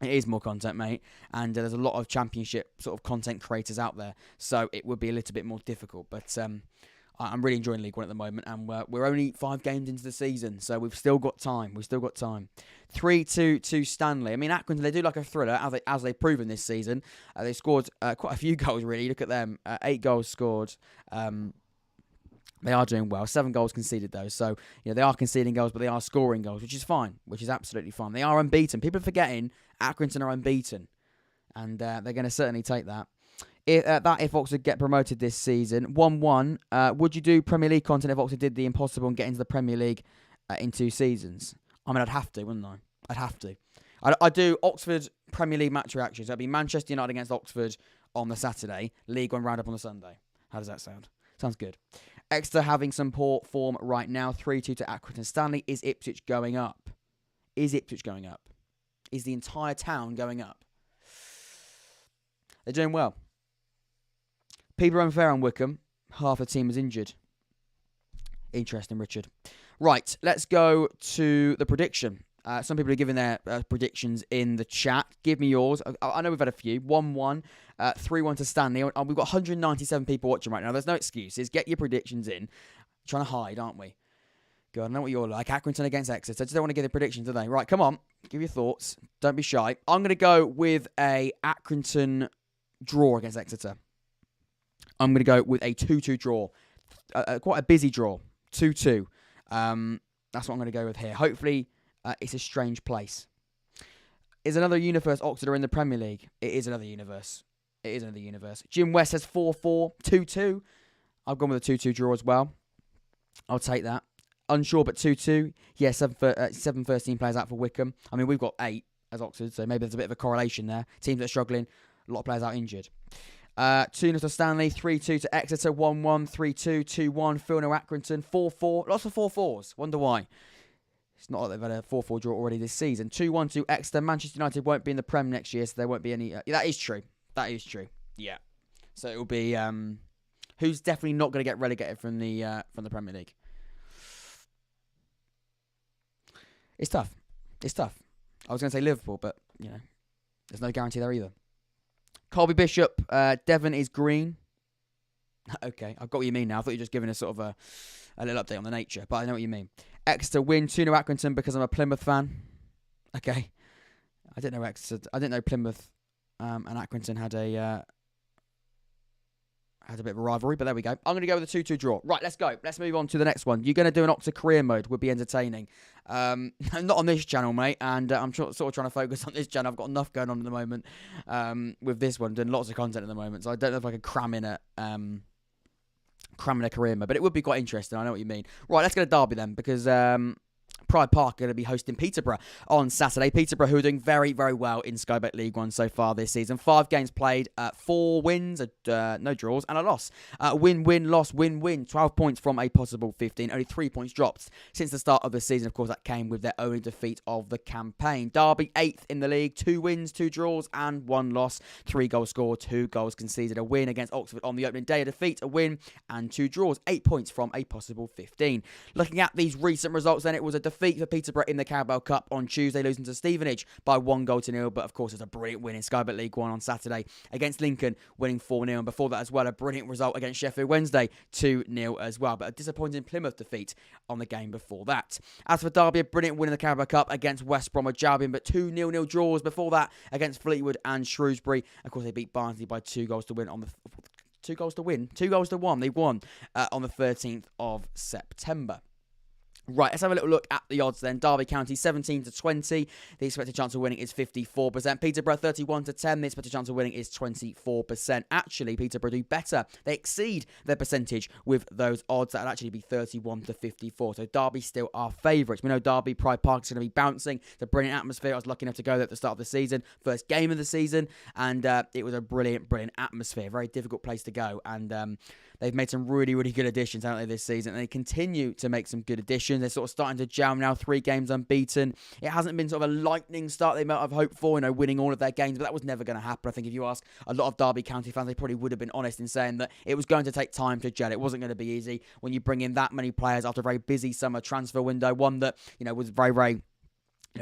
It is more content, mate, and there's a lot of championship sort of content creators out there, so it would be a little bit more difficult. But I'm really enjoying League One at the moment, and we're only 5 games into the season, so we've still got time. 3-2 to Stanley. I mean, Accrington, they do like a thriller, as they've proven this season. They scored quite a few goals, really. Look at them, 8 goals scored. They are doing well. 7 goals conceded, though. So, they are conceding goals, but they are scoring goals, which is fine, which is absolutely fine. They are unbeaten. People are forgetting Accrington are unbeaten, and they're going to certainly take that. If Oxford get promoted this season, 1-1, would you do Premier League content if Oxford did the impossible and get into the Premier League in 2 seasons? I mean, I'd have to, wouldn't I? I'd have to. I'd do Oxford Premier League match reactions. That'd be Manchester United against Oxford on the Saturday, League One roundup on the Sunday. How does that sound? Sounds good. Exeter having some poor form right now, 3-2 to Accrington. Stanley, is Ipswich going up? Is the entire town going up? They're doing well. People are unfair on Wycombe. Half the team is injured. Interesting, Richard. Right, let's go to the prediction. Some people are giving their predictions in the chat. Give me yours. I know we've had a few. 1-1, 3-1 to Stanley. We've got 197 people watching right now. There's no excuses. Get your predictions in. Trying to hide, aren't we? God, I know what you're like. Accrington against Exeter. I just don't want to give the predictions, do they? Right, come on. Give your thoughts. Don't be shy. I'm going to go with a Accrington draw against Exeter. I'm going to go with a 2-2 draw. Quite a busy draw. 2-2. That's what I'm going to go with here. Hopefully, it's a strange place. Is another universe Oxford are in the Premier League? It is another universe. Jim West says 4-4. 2-2. I've gone with a 2-2 draw as well. I'll take that. Unsure, but 2-2. Yeah, 7 first-team players out for Wycombe. I mean, we've got 8 as Oxford, so maybe there's a bit of a correlation there. Teams that are struggling, a lot of players out injured. 2-0 to Stanley, 3-2 to Exeter, 1-1, 3-2, 2-1, Phil no Accrington, 4-4. Lots of 4-4s. Wonder why. It's not like they've had a 4-4 draw already this season. 2-1 to Exeter. Manchester United won't be in the Prem next year, so there won't be any... that is true. Yeah. So it will be... who's definitely not going to get relegated from the Premier League? It's tough. I was going to say Liverpool, but, there's no guarantee there either. Colby Bishop, Devon is green. Okay, I've got what you mean now. I thought you were just giving us sort of a little update on the nature, but I know what you mean. Exeter win, 2-0 Accrington because I'm a Plymouth fan. Okay. I didn't know Plymouth and Accrington had a bit of a rivalry, but there we go. I'm going to go with a 2-2 draw. Right, let's go. Let's move on to the next one. You're going to do an Oxford career mode. Would be entertaining. Not on this channel, mate, and I'm sort of trying to focus on this channel. I've got enough going on at the moment with this one. Doing lots of content at the moment, so I don't know if I could cram in a career mode, but it would be quite interesting. I know what you mean. Right, let's go to Derby then, because Pride Park are going to be hosting Peterborough on Saturday. Peterborough, who are doing very, very well in Sky Bet League One so far this season. 5 games played, 4 wins, no draws, and a loss. Win, loss, win. 12 points from a possible 15. Only 3 points dropped since the start of the season. Of course, that came with their only defeat of the campaign. Derby, 8th in the league. 2 wins, 2 draws, and 1 loss. 3 goals scored, 2 goals conceded. A win against Oxford on the opening day. A defeat, a win, and 2 draws. 8 points from a possible 15. Looking at these recent results, then, it was a defeat for Peterborough in the Carabao Cup on Tuesday, losing to Stevenage by 1-0. But of course, it's a brilliant win in Sky Bet League One on Saturday against Lincoln, winning 4-0. And before that as well, a brilliant result against Sheffield Wednesday, 2-0 as well. But a disappointing Plymouth defeat on the game before that. As for Derby, a brilliant win in the Carabao Cup against West Bromwich Albion, but 2 0-0 draws before that against Fleetwood and Shrewsbury. Of course, they beat Barnsley by 2 goals to win on the 2 goals to win, 2 goals to 1. They won on the 13th of September. Right, let's have a little look at the odds then. Derby County 17-20. The expected chance of winning is 54%. Peterborough 31-10. The expected chance of winning is 24%. Actually, Peterborough do better. They exceed their percentage with those odds. That would actually be 31-54. So Derby still are favourites. We know Derby Pride Park is going to be bouncing. It's a brilliant atmosphere. I was lucky enough to go there at the start of the season. First game of the season. And it was a brilliant atmosphere. Very difficult place to go. And they've made some really, really good additions, haven't they, this season? And they continue to make some good additions. They're sort of starting to gel now. 3 games unbeaten. It hasn't been sort of a lightning start they might have hoped for, winning all of their games, but that was never going to happen. I think if you ask a lot of Derby County fans, they probably would have been honest in saying that it was going to take time to gel. It wasn't going to be easy when you bring in that many players after a very busy summer transfer window, one that, was very, very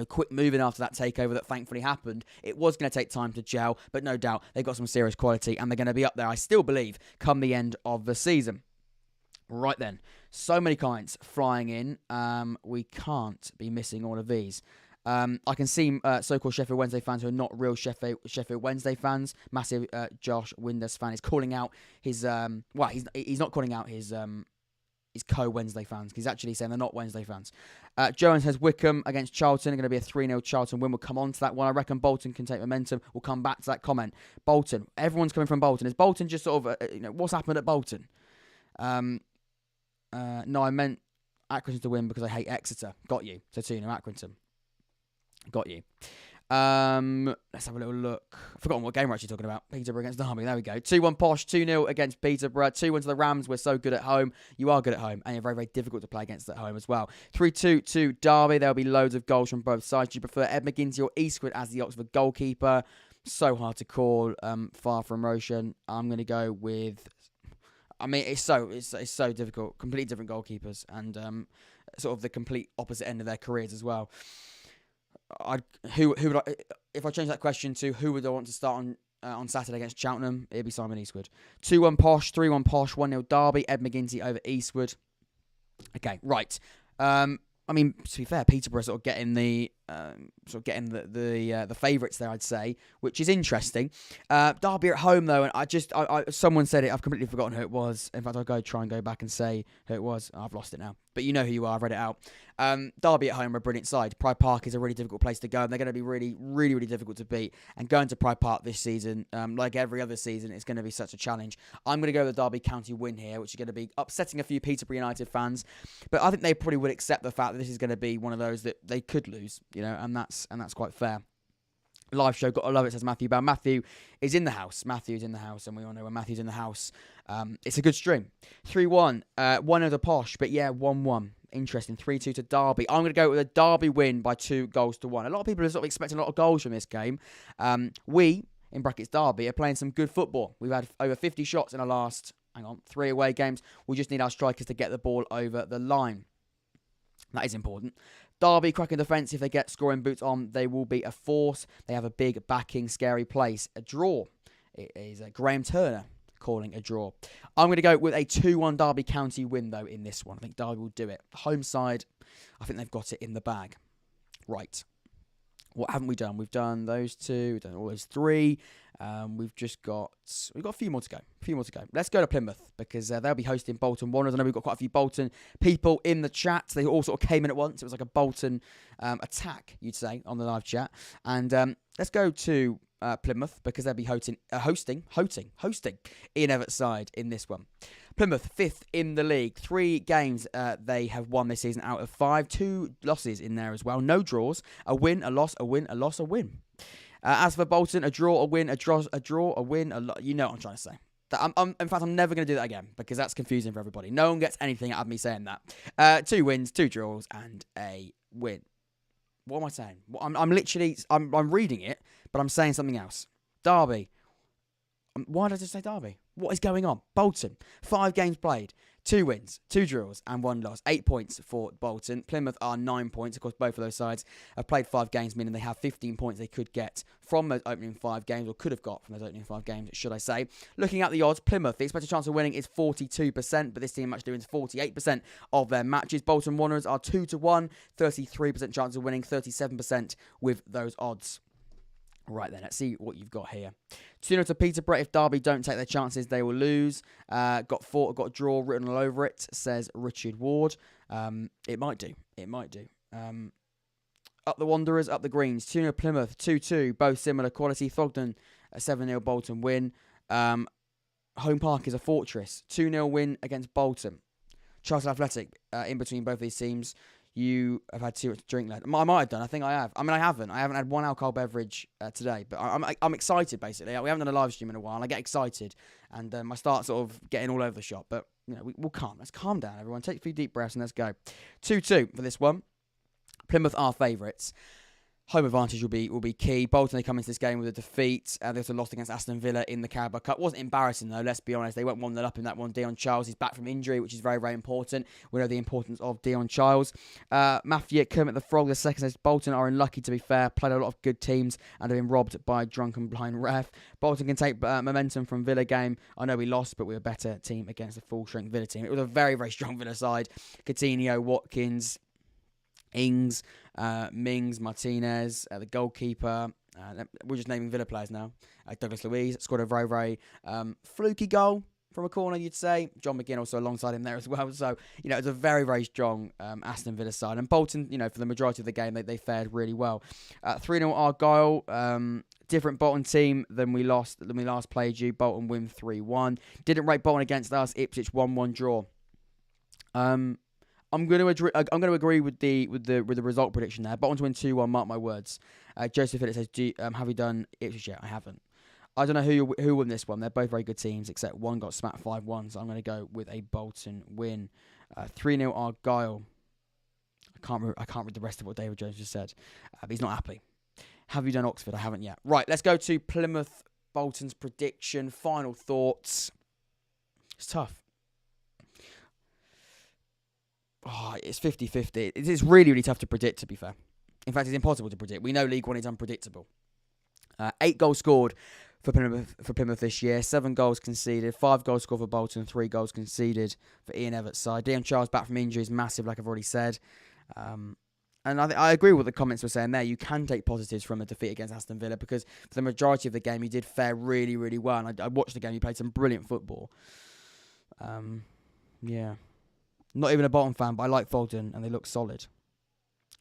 quick moving after that takeover that thankfully happened. It was going to take time to gel, but no doubt they've got some serious quality and they're going to be up there, I still believe, come the end of the season. Right then, so many comments flying in. We can't be missing all of these. I can see so-called Sheffield Wednesday fans who are not real Sheffield Wednesday fans. Massive Josh Winders fan is calling out his he's not calling out his co-Wednesday fans. He's actually saying they're not Wednesday fans. Jones says Wycombe against Charlton are going to be a 3-0 Charlton win. We'll come on to that one. I reckon Bolton can take momentum. We'll come back to that comment. Bolton. Everyone's coming from Bolton. Is Bolton just sort of, what's happened at Bolton? No, I meant Accrington to win because I hate Exeter. Got you. So 2-0 Accrington. Got you. Let's have a little look. I've forgotten what game we're actually talking about. Peterborough against Derby. There we go. 2-1 Posh. 2-0 against Peterborough. 2-1 to the Rams. We're so good at home. You are good at home. And you're very, very difficult to play against at home as well. 3-2 to Derby. There'll be loads of goals from both sides. Do you prefer Ed McGinty or Eastwood as the Oxford goalkeeper? So hard to call. Far from Roshan. I'm going to go with... it's so difficult. Completely different goalkeepers. And sort of the complete opposite end of their careers as well. Who would I, if I change that question to who would I want to start on Saturday against Cheltenham? It'd be Simon Eastwood. 2-1 Posh, 3-1 Posh, 1-0 Derby. Ed McGinty over Eastwood. Okay, right. To be fair, Peterborough sort of getting the favourites there, I'd say, which is interesting. Derby at home though, and someone said it. I've completely forgotten who it was. In fact, I'll try and go back and say who it was. I've lost it now, but you know who you are. I've read it out. Derby at home are a brilliant side. Pride Park is a really difficult place to go, and they're going to be really, really, really difficult to beat. And going to Pride Park this season, like every other season, it's going to be such a challenge. I'm going to go with the Derby County win here, which is going to be upsetting a few Peterborough United fans, but I think they probably would accept the fact that this is going to be one of those that they could lose, and that's quite fair. Live show, gotta love it, says Matthew Bell. Matthew is in the house. Matthew's in the house, and we all know when Matthew's in the house, it's a good stream. 3-1, 1-0 to Posh, but yeah, 1-1. Interesting. 3-2 to Derby. I'm going to go with a Derby win by 2-1. A lot of people are sort of expecting a lot of goals from this game. We, in brackets Derby, are playing some good football. We've had over 50 shots in the last, 3 away games. We just need our strikers to get the ball over the line. That is important. Derby, cracking defence. If they get scoring boots on, they will be a force. They have a big backing, scary place. A draw. It is Graham Turner calling a draw. I'm going to go with a 2-1 Derby County win, though, in this one. I think Derby will do it. Home side, I think they've got it in the bag. Right. What haven't we done? We've done those two. We've done all those three. We've got a few more to go. Let's go to Plymouth because they'll be hosting Bolton Wanderers. I know we've got quite a few Bolton people in the chat. They all sort of came in at once. It was like a Bolton attack, you'd say, on the live chat. And let's go to Plymouth because they'll be hosting Ian Everett's side in this one. Plymouth, 5th in the league. 3 games they have won this season out of 5. 2 losses in there as well. No draws. A win, a loss, a win, a loss, a win. As for Bolton, a draw, a win, a draw, a win, a loss. You know what I'm trying to say. In fact, I'm never going to do that again because that's confusing for everybody. No one gets anything out of me saying that. 2 wins, 2 draws, and a win. What am I saying? I'm reading it, but I'm saying something else. Derby. Why did I just say Derby? What is going on? Bolton, 5 games played, 2 wins, 2 draws, and 1 loss. 8 points for Bolton. Plymouth are 9 points. Of course, both of those sides have played 5 games, meaning they have 15 points they could get from those opening 5 games, or could have got from those opening 5 games, should I say. Looking at the odds, Plymouth, the expected chance of winning is 42%, but this team actually wins 48% of their matches. Bolton Wanderers are 2-1, 33% chance of winning, 37% with those odds. Right then, let's see what you've got here. 2-0 to Peterborough. If Derby don't take their chances, they will lose. Got a draw written all over it, says Richard Ward. It might do. Up the Wanderers, up the Greens. 2-0 Plymouth, 2-2. Both similar quality. Thogden, a 7-0 Bolton win. Home Park is a fortress. 2-0 win against Bolton. Charlton Athletic, in between both these teams. You have had too much to drink, lad. I might have done. I think I have. I haven't. I haven't had one alcohol beverage today, but I'm excited, basically. We haven't done a live stream in a while. I get excited, and I start sort of getting all over the shop. But, we'll calm. Let's calm down, everyone. Take a few deep breaths, and let's go. 2-2 for this one. Plymouth are favourites. Home advantage will be key. Bolton, they come into this game with a defeat. They also lost against Aston Villa in the Carabao Cup. Wasn't embarrassing though, let's be honest. They went 1-0 up in that one. Dion Charles is back from injury, which is very, very important. We know the importance of Dion Charles. Matthew Kermit the Frog, the second says Bolton are unlucky, to be fair. Played a lot of good teams and have been robbed by a drunken blind ref. Bolton can take momentum from Villa game. I know we lost, but we were a better team against a full-strength Villa team. It was a very, very strong Villa side. Coutinho, Watkins, Ings, Mings, Martinez, the goalkeeper. We're just naming Villa players now. Douglas Luiz scored a very, very fluky goal from a corner, you'd say. John McGinn also alongside him there as well. So, it's a very, very strong Aston Villa side. And Bolton, for the majority of the game, they fared really well. 3-0 Argyle. Different Bolton team than we last played you. Bolton win 3-1. Didn't rate Bolton against us. Ipswich 1-1 draw. I'm going to agree with the result prediction there. Bolton to win 2-1. Mark my words. Joseph Phillips says, "Have you done Ipswich yet?" I haven't. I don't know who won this one. They're both very good teams, except one got smacked 5-1. So I'm going to go with a Bolton win. 3-0 Argyle. I can't read the rest of what David Jones just said. He's not happy. Have you done Oxford? I haven't yet. Right, let's go to Plymouth Bolton's prediction. Final thoughts. It's tough. Oh, it's 50-50. It's really, really tough to predict, to be fair. In fact, it's impossible to predict. We know League One is unpredictable. 8 goals scored for Plymouth this year. 7 goals conceded. 5 goals scored for Bolton. 3 goals conceded for Ian Everett's side. Dion Charles back from injury is massive, like I've already said. And I agree with what the comments were saying there. You can take positives from a defeat against Aston Villa because for the majority of the game, you did fare really, really well. And I watched the game. You played some brilliant football. Yeah. Not even a Bolton fan, but I like Bolton, and they look solid.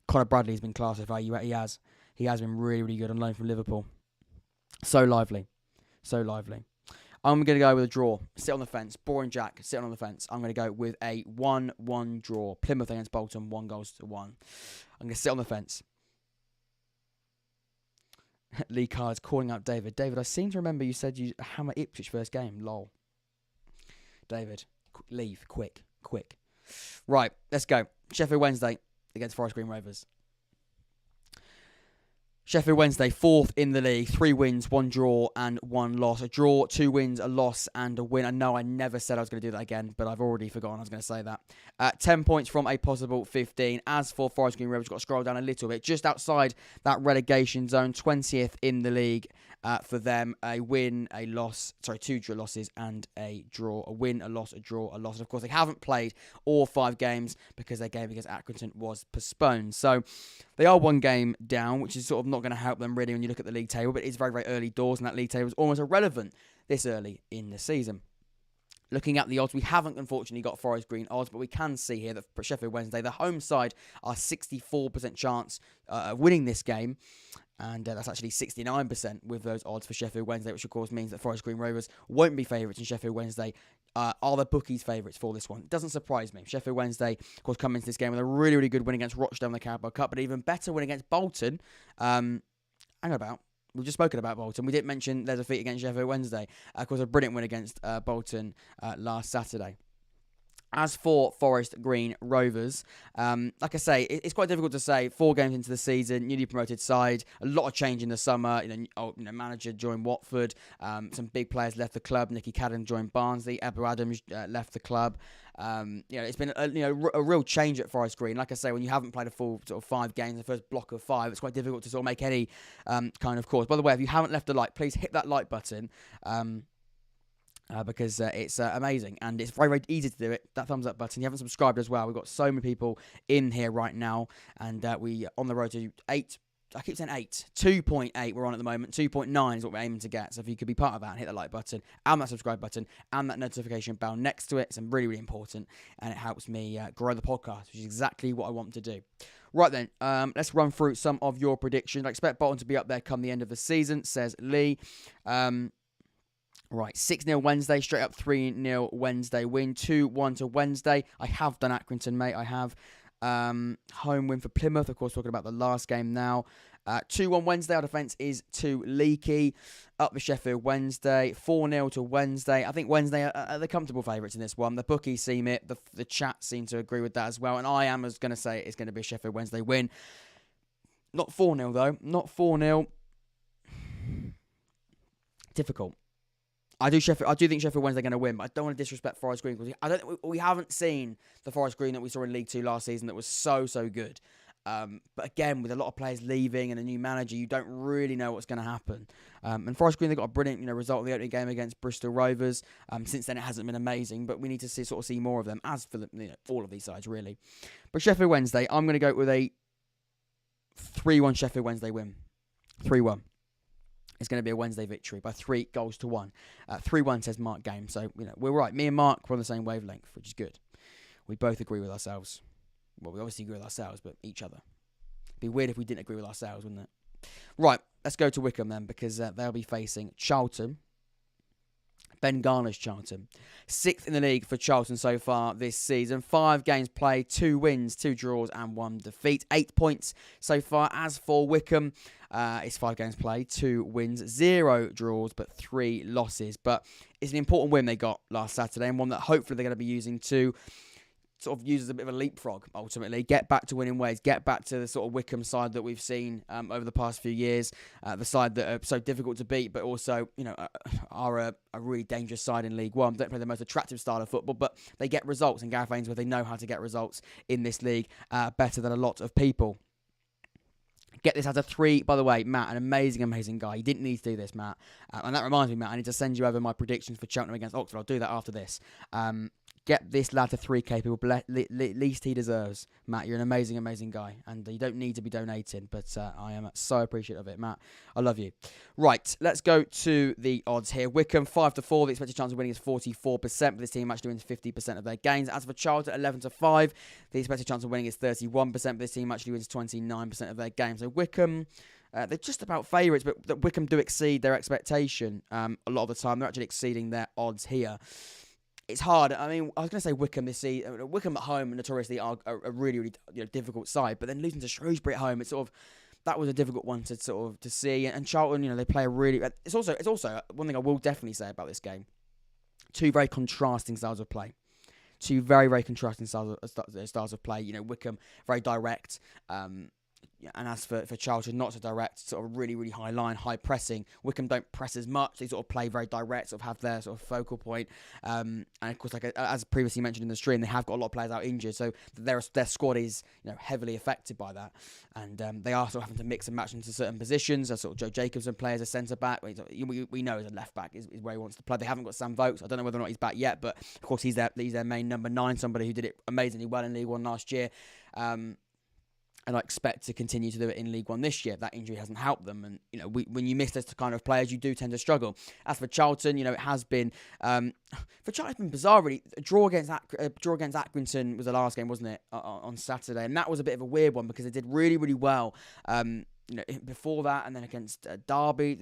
Conor Bradley's been class of value. He has been really, really good on loan from Liverpool. So lively. I'm going to go with a draw. Sit on the fence. Boring Jack, sitting on the fence. I'm going to go with a 1-1 draw. Plymouth against Bolton, 1-1. I'm going to sit on the fence. Lee Carr's calling out David. David, I seem to remember you said you hammer Ipswich first game. Lol. David, leave. Quick. Right, let's go. Sheffield Wednesday against Forest Green Rovers. Sheffield Wednesday, 4th in the league. 3 wins, 1 draw and 1 loss. A draw, 2 wins, a loss and a win. I know I never said I was going to do that again, but I've already forgotten I was going to say that. 10 points from a possible 15. As for Forest Green Rovers, got to scroll down a little bit. Just outside that relegation zone, 20th in the league for them. A win, a loss, 2 losses and a draw. A win, a loss, a draw, a loss. And of course, they haven't played all 5 games because their game against Accrington was postponed. So they are 1 game down, which is sort of not going to help them really when you look at the league table, but it's very, very early doors, and that league table is almost irrelevant this early in the season. Looking at the odds, we haven't unfortunately got Forest Green odds, but we can see here that for Sheffield Wednesday, the home side are 64% chance of winning this game, and that's actually 69% with those odds for Sheffield Wednesday, which of course means that Forest Green Rovers won't be favourites and Sheffield Wednesday are the bookies' favourites for this one. It doesn't surprise me. Sheffield Wednesday, of course, come into this game with a really, really good win against Rochdale in the Carabao Cup, but even better win against Bolton. We've just spoken about Bolton. We didn't mention their defeat against Sheffield Wednesday. Of course, a brilliant win against Bolton last Saturday. As for Forest Green Rovers, like I say, it's quite difficult to say. 4 games into the season, newly promoted side, a lot of change in the summer. Manager joined Watford, some big players left the club. Nicky Cadden joined Barnsley. Ebba Adams left the club. It's been a real change at Forest Green. Like I say, when you haven't played a full sort of 5 games, the first block of 5, it's quite difficult to sort of make any kind of course. By the way, if you haven't left a like, please hit that like button. Because it's amazing and it's very, very easy to do it. That thumbs up button. You haven't subscribed as well. We've got so many people in here right now, and we on the road to 8. I keep saying 8. 2.8 we're on at the moment. 2.9 is what we're aiming to get. So if you could be part of that and hit the like button and that subscribe button and that notification bell next to it, it's really, really important, and it helps me grow the podcast, which is exactly what I want to do. Right then, let's run through some of your predictions. I expect Bolton to be up there come the end of the season, says Lee. Right, 6-0 Wednesday, straight up 3-0 Wednesday win, 2-1 to Wednesday. I have done Accrington, mate, I have. Home win for Plymouth, of course, talking about the last game now. 2-1 Wednesday, our defence is too leaky. Up for Sheffield Wednesday, 4-0 to Wednesday. I think Wednesday are the comfortable favourites in this one. The bookies seem it, the chat seem to agree with that as well. And I am going to say it's going to be a Sheffield Wednesday win. Not 4-0 though. Not 4-0. Difficult. I do think Sheffield Wednesday are going to win, but I don't want to disrespect Forest Green because we haven't seen the Forest Green that we saw in League 2 last season that was so good. But again, with a lot of players leaving and a new manager, you don't really know what's going to happen. And Forest Green, they got a brilliant result in the opening game against Bristol Rovers. Since then, it hasn't been amazing, but we need to see more of them, as for all of these sides, really. But Sheffield Wednesday, I'm going to go with a 3-1 Sheffield Wednesday win. 3-1. It's going to be a Wednesday victory by 3-1. 3-1 says Mark Game. So, we're right. Me and Mark were on the same wavelength, which is good. We both agree with ourselves. Well, we obviously agree with ourselves, but each other. It'd be weird if we didn't agree with ourselves, wouldn't it? Right, let's go to Wycombe then, because they'll be facing Charlton. Ben Garner's Charlton. 6th in the league for Charlton so far this season. 5 games played, 2 wins, 2 draws and 1 defeat. 8 points so far. As for Wycombe, it's 5 games played, 2 wins, 0 draws, but 3 losses. But it's an important win they got last Saturday, and one that hopefully they're going to be using to sort of use as a bit of a leapfrog, ultimately. Get back to winning ways. Get back to the sort of Wycombe side that we've seen over the past few years. The side that are so difficult to beat, but also, are a really dangerous side in League One. Don't play the most attractive style of football, but they get results. And Gareth Ainsworth, they know how to get results in this league better than a lot of people. Get this out of 3. By the way, Matt, an amazing guy. You didn't need to do this, Matt. And that reminds me, Matt, I need to send you over my predictions for Cheltenham against Oxford. I'll do that after this. Get this lad to 3k, people. Least he deserves. Matt, you're an amazing guy. And you don't need to be donating, but I am so appreciative of it, Matt. I love you. Right, let's go to the odds here. Wycombe, 5-4. The expected chance of winning is 44%, but this team actually wins 50% of their games. As for Charlton, 11-5. The expected chance of winning is 31%, but this team actually wins 29% of their games. So Wycombe, they're just about favourites, but Wycombe do exceed their expectation a lot of the time. They're actually exceeding their odds here. It's hard. I mean, I was going to say Wycombe this season. Wycombe at home notoriously are a really difficult side, but then losing to Shrewsbury at home, it's sort of, that was a difficult one to see. And Charlton, they play a really. It's also one thing I will definitely say about this game. 2 very contrasting styles of play. 2 very contrasting styles of play. Wycombe very direct. And as for Charlton, not so direct, sort of really high line, high pressing. Wycombe don't press as much. They sort of play very direct, sort of have their sort of focal point. And of course, as previously mentioned in the stream, they have got a lot of players out injured, so their squad is heavily affected by that. And they are sort of having to mix and match into certain positions. As sort of Joe Jacobson plays as centre back. We know as a left back is where he wants to play. They haven't got Sam Vokes. I don't know whether or not he's back yet, but of course he's their main number 9, somebody who did it amazingly well in League One last year. And I expect to continue to do it in League One this year. That injury hasn't helped them. And, when you miss those kind of players, you do tend to struggle. As for Charlton, it has been... for Charlton, it's been bizarre, really. A draw against Accrington was the last game, wasn't it, on Saturday? And that was a bit of a weird one because they did really well. Before that, and then against Derby,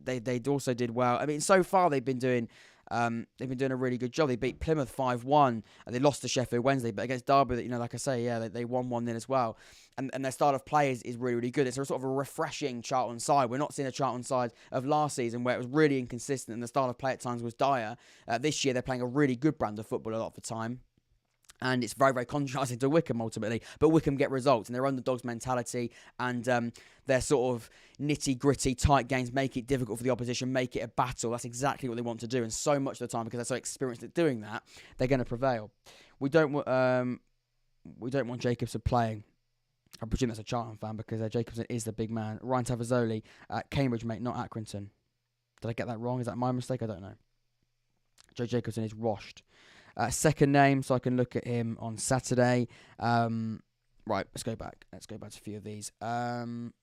they also did well. I mean, so far they've been doing a really good job. They beat Plymouth 5-1, and they lost to Sheffield Wednesday. But against Derby, like I say, they won 1-0 as well. And their style of play is really good. It's a sort of a refreshing Charlton side. We're not seeing a Charlton side of last season where it was really inconsistent and the style of play at times was dire. This year they're playing a really good brand of football a lot of the time. And it's very contrasting to Wycombe ultimately. But Wycombe get results, and their underdogs mentality and their sort of nitty-gritty, tight games make it difficult for the opposition, make it a battle. That's exactly what they want to do. And so much of the time, because they're so experienced at doing that, they're going to prevail. We don't want Jacobson playing. I presume that's a Charlton fan because Jacobson is the big man. Ryan Tavazzoli, Cambridge, mate, not Accrington. Did I get that wrong? Is that my mistake? I don't know. Joe Jacobson is washed. Second name, so I can look at him on Saturday. Right, let's go back. Let's go back to a few of these. 3-1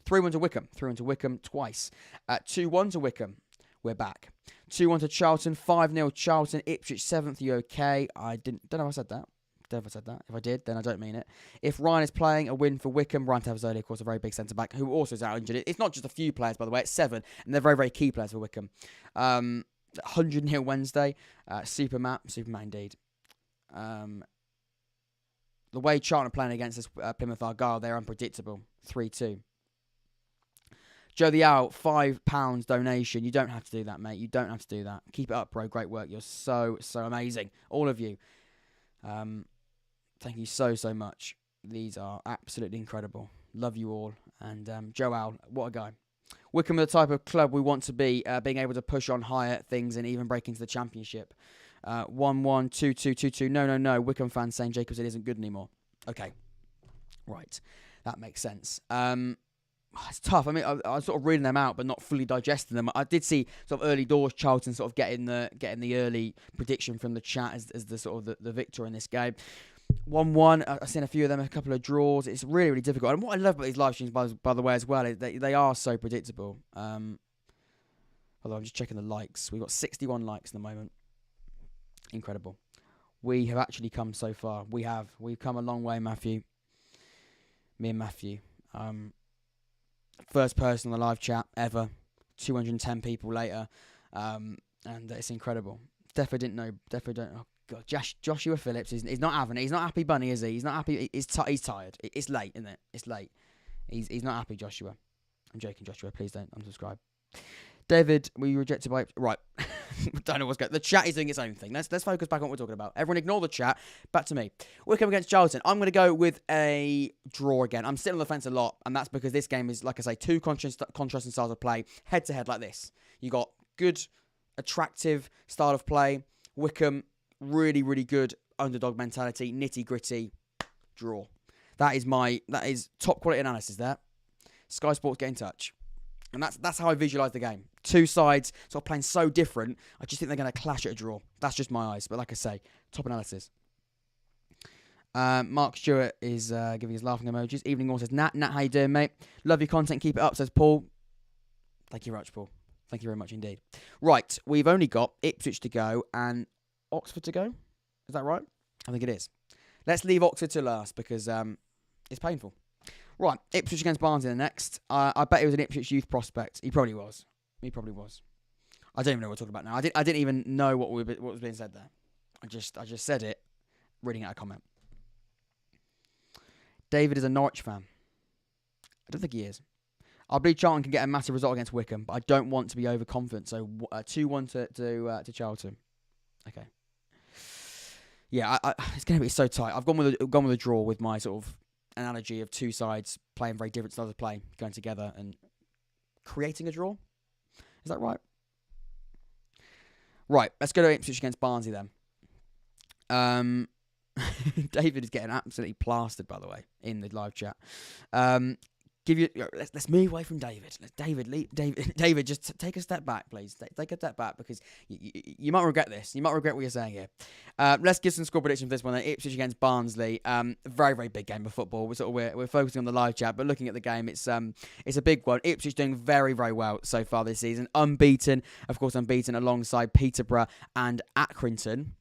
to Wycombe. 3-1 to Wycombe twice. 2-1 to Wycombe. We're back. 2-1 to Charlton. 5-0 Charlton. Ipswich 7th. You okay? I don't know if I said that. Don't know if I said that. If I did, then I don't mean it. If Ryan is playing, a win for Wycombe. Ryan Tavazzoli, of course, a very big centre-back, who also is out injured. It's not just a few players, by the way. It's 7, and they're very key players for Wycombe. 100-0 Wednesday. Superman indeed. The way Charlton are playing against this Plymouth Argyle, they're unpredictable. 3-2. Joe the Owl, £5 donation. You don't have to do that, mate. You don't have to do that. Keep it up, bro. Great work. You're so amazing. All of you. Thank you so much. These are absolutely incredible. Love you all. And Joel, what a guy. Wycombe are the type of club we want to be, being able to push on higher things and even break into the Championship. 1-1, 2-2, 2-2. No. Wycombe fans saying Jacobs, it isn't good anymore. Okay. Right. That makes sense. It's tough. I mean, I was sort of reading them out, but not fully digesting them. I did see sort of early doors Charlton sort of getting the early prediction from the chat as the sort of the victor in this game. 1-1. I've seen a few of them, a couple of draws. It's really, really difficult. And what I love about these live streams, by the way, as well, is they are so predictable. Although I'm just checking the likes. We've got 61 likes at the moment. Incredible. We have actually come so far. We've come a long way, Matthew. Me and Matthew. First person on the live chat ever. 210 people later. And it's incredible. Definitely don't. Oh God, Joshua Phillips he's not having it. He's not happy, Bunny, is he? He's not happy. He's tired. It's late, isn't it? It's late. He's not happy, Joshua. I'm joking, Joshua. Please don't unsubscribe. David, were you rejected by... Right. Don't know what's going on. The chat is doing its own thing. Let's focus back on what we're talking about. Everyone ignore the chat. Back to me. Wycombe against Charlton. I'm going to go with a draw again. I'm sitting on the fence a lot, and that's because this game is, like I say, two contrasting styles of play, head-to-head like this. You got good, attractive style of play. Wycombe, really, really good underdog mentality, nitty-gritty, draw. That is top quality analysis there. Sky Sports, get in touch. And that's how I visualise the game. Two sides sort of playing so different. I just think they're going to clash at a draw. That's just my eyes. But like I say, top analysis. Mark Stewart is giving his laughing emojis. Evening All says, Nat, how you doing, mate? Love your content. Keep it up, says Paul. Thank you very much, Paul. Thank you very much indeed. Right, we've only got Ipswich to go and Oxford to go. Is that right? I think it is. Let's leave Oxford to last because it's painful. Right, Ipswich against Barnsley next. I bet he was an Ipswich youth prospect. He probably was. I don't even know what we're talking about now. I didn't even know what was being said there. I just said it, reading out a comment. David is a Norwich fan. I don't think he is. I believe Charlton can get a massive result against Wycombe, but I don't want to be overconfident. So 2-1 to Charlton. Okay. Yeah, it's going to be so tight. I've gone with a draw with my sort of analogy of two sides playing very different styles of play, going together and creating a draw. Is that right? Right, let's go to Ipswich against Barnsley then. David is getting absolutely plastered, by the way, in the live chat. Let's move away from David. David, just take a step back, please. Take a step back because you might regret this. You might regret what you're saying here. Let's give some score prediction for this one. Then Ipswich against Barnsley. Very, very big game of football. We're focusing on the live chat, but looking at the game, it's a big one. Ipswich doing very, very well so far this season. Unbeaten alongside Peterborough and Accrington.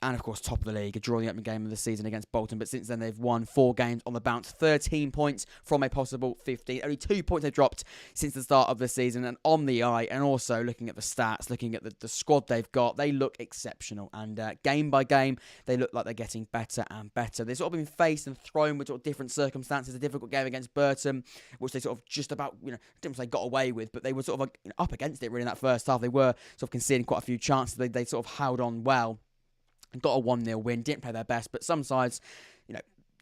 And, of course, top of the league, a draw in the opening game of the season against Bolton. But since then, they've won 4 games on the bounce, 13 points from a possible 15. Only 2 points they've dropped since the start of the season. And on the eye, and also looking at the stats, looking at the squad they've got, they look exceptional. And game by game, they look like they're getting better and better. They've sort of been faced and thrown with sort of different circumstances. A difficult game against Burton, which they sort of just about, didn't say got away with, but they were sort of up against it really in that first half. They were sort of conceding quite a few chances. They sort of held on well. Got a 1-0 win, didn't play their best, but some sides,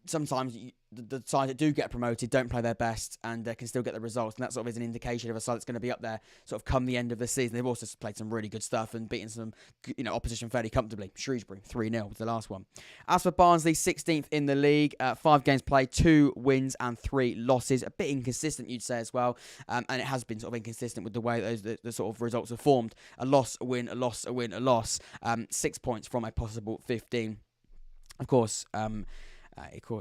sometimes the sides that do get promoted don't play their best and can still get the results, and that sort of is an indication of a side that's going to be up there sort of come the end of the season. They've also played some really good stuff and beaten some opposition fairly comfortably. Shrewsbury 3-0 was the last one. As for Barnsley, 16th in the league, 5 games played, 2 wins and 3 losses. A bit inconsistent, you'd say as well, and it has been sort of inconsistent with the way the sort of results have formed. A loss, a win, a loss, a win, a loss. 6 points from a possible 15. Of course,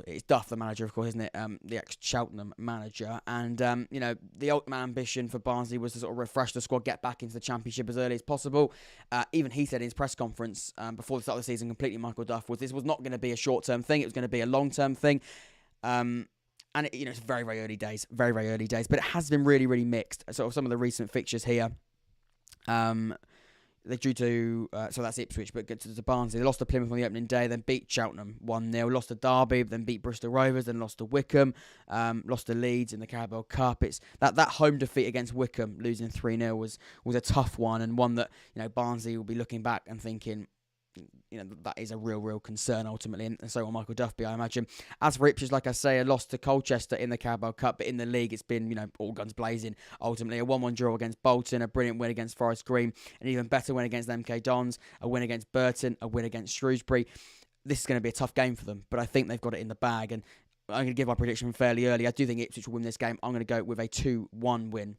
it's Duff, the manager, of course, isn't it? The ex-Cheltenham manager. And, the ultimate ambition for Barnsley was to sort of refresh the squad, get back into the Championship as early as possible. Even he said in his press conference before the start of the season, completely Michael Duff, this was not going to be a short-term thing. It was going to be a long-term thing. And, it's very, very early days. Very, very early days. But it has been really, really mixed. Sort of some of the recent fixtures here. They drew to, so that's Ipswich, but good to Barnsley. They lost to Plymouth on the opening day, then beat Cheltenham 1-0, lost to Derby, then beat Bristol Rovers, then lost to Wycombe, lost to Leeds in the Carabao Cup. It's that home defeat against Wycombe, losing 3-0, was a tough one, and one that Barnsley will be looking back and thinking, that is a real concern ultimately, and so will Michael Duffy, I imagine. As for Ipswich, like I say, a loss to Colchester in the Carabao Cup, but in the league it's been, all guns blazing. Ultimately, a 1-1 draw against Bolton, a brilliant win against Forest Green, an even better win against MK Dons, a win against Burton, a win against Shrewsbury. This is going to be a tough game for them, but I think they've got it in the bag, and I'm going to give my prediction fairly early. I do think Ipswich will win this game. I'm going to go with a 2-1 win.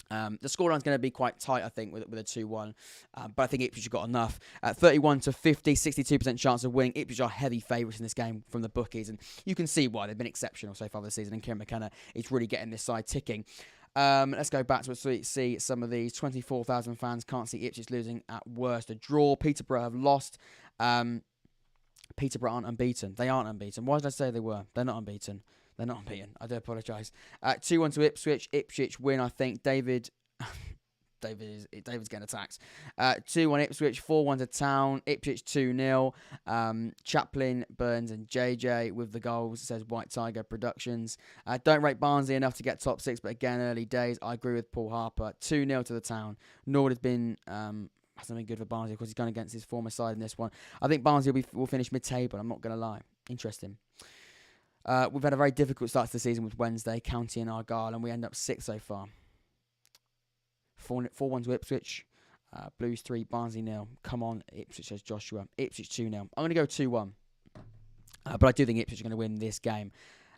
The scoreline's going to be quite tight, I think, with a 2-1. But I think Ipswich have got enough. 31-50, 62% chance of winning. Ipswich are heavy favourites in this game from the bookies. And you can see why. They've been exceptional so far this season. And Kieran McKenna is really getting this side ticking. Let's go back to see some of these. 24,000 fans can't see Ipswich losing at worst. A draw. Peterborough have lost. Peterborough aren't unbeaten. They aren't unbeaten. Why did I say they were? They're not unbeaten. They're not unbeaten. I do apologise. 2-1 to Ipswich. Ipswich win, I think. David's getting attacked. 2-1 Ipswich. 4-1 to Town. Ipswich 2-0. Chaplin, Burns and JJ with the goals. It says White Tiger Productions. Don't rate Barnsley enough to get top 6, but again, early days. I agree with Paul Harper. 2-0 to the Town. Norwood has been... hasn't been good for Barnsley because he's gone against his former side in this one. I think Barnsley will finish mid-table. I'm not going to lie. Interesting. We've had a very difficult start to the season with Wednesday, County and Argyle, and we end up 6th so far. 4-1 to Ipswich. Blues 3, Barnsley 0. Come on, Ipswich, says Joshua. Ipswich 2-0. I'm going to go 2-1. But I do think Ipswich are going to win this game.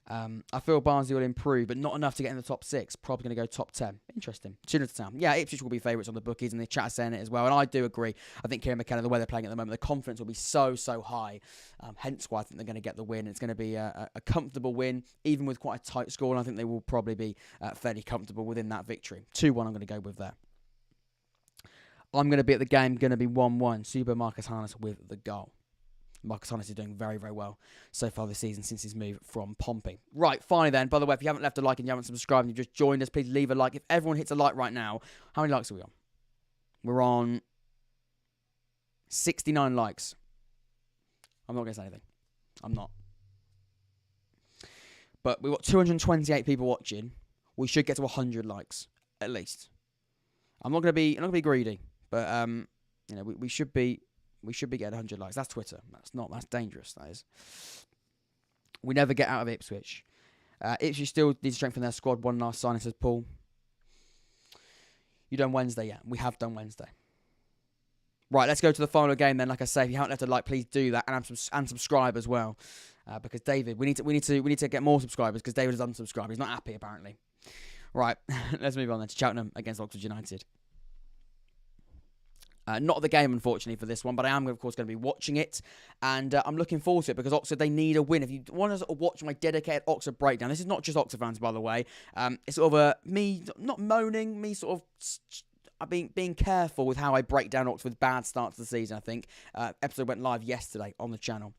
I feel Barnsley will improve, but not enough to get in the top 6. Probably going to go top 10. Interesting. 2-0 to Town. Yeah, Ipswich will be favourites on the bookies, and the chat is saying it as well. And I do agree. I think Kieran McKenna, the way they're playing at the moment, the confidence will be so high. Hence why I think they're going to get the win. It's going to be a comfortable win, even with quite a tight score. And I think they will probably be fairly comfortable within that victory. 2-1 I'm going to go with there. I'm going to be at the game, going to be 1-1. Super Marcus Harness with the goal. Marcus Harness is doing very well so far this season since his move from Pompey. Right, finally then, by the way, if you haven't left a like and you haven't subscribed and you've just joined us, please leave a like. If everyone hits a like right now, how many likes are we on? We're on 69 likes. I'm not going to say anything. I'm not. But we've got 228 people watching. We should get to 100 likes, at least. I'm not going to be greedy, but we should be getting 100 likes. That's Twitter. That's dangerous, that is. We never get out of Ipswich. Ipswich still need to strengthen their squad. One last signing, says Paul. You done Wednesday yet? We have done Wednesday. Right, let's go to the final game then. Like I say, if you haven't left a like, please do that and subscribe as well. Because David, we need to get more subscribers because David is unsubscribed. He's not happy apparently. Right, let's move on then to Cheltenham against Oxford United. Not the game, unfortunately, for this one, but I am, of course, going to be watching it, and I'm looking forward to it because Oxford, they need a win. If you want to sort of watch my dedicated Oxford breakdown, this is not just Oxford fans, by the way. It's sort of me, not moaning, me sort of being careful with how I break down Oxford's bad start to the season, I think. Episode went live yesterday on the channel.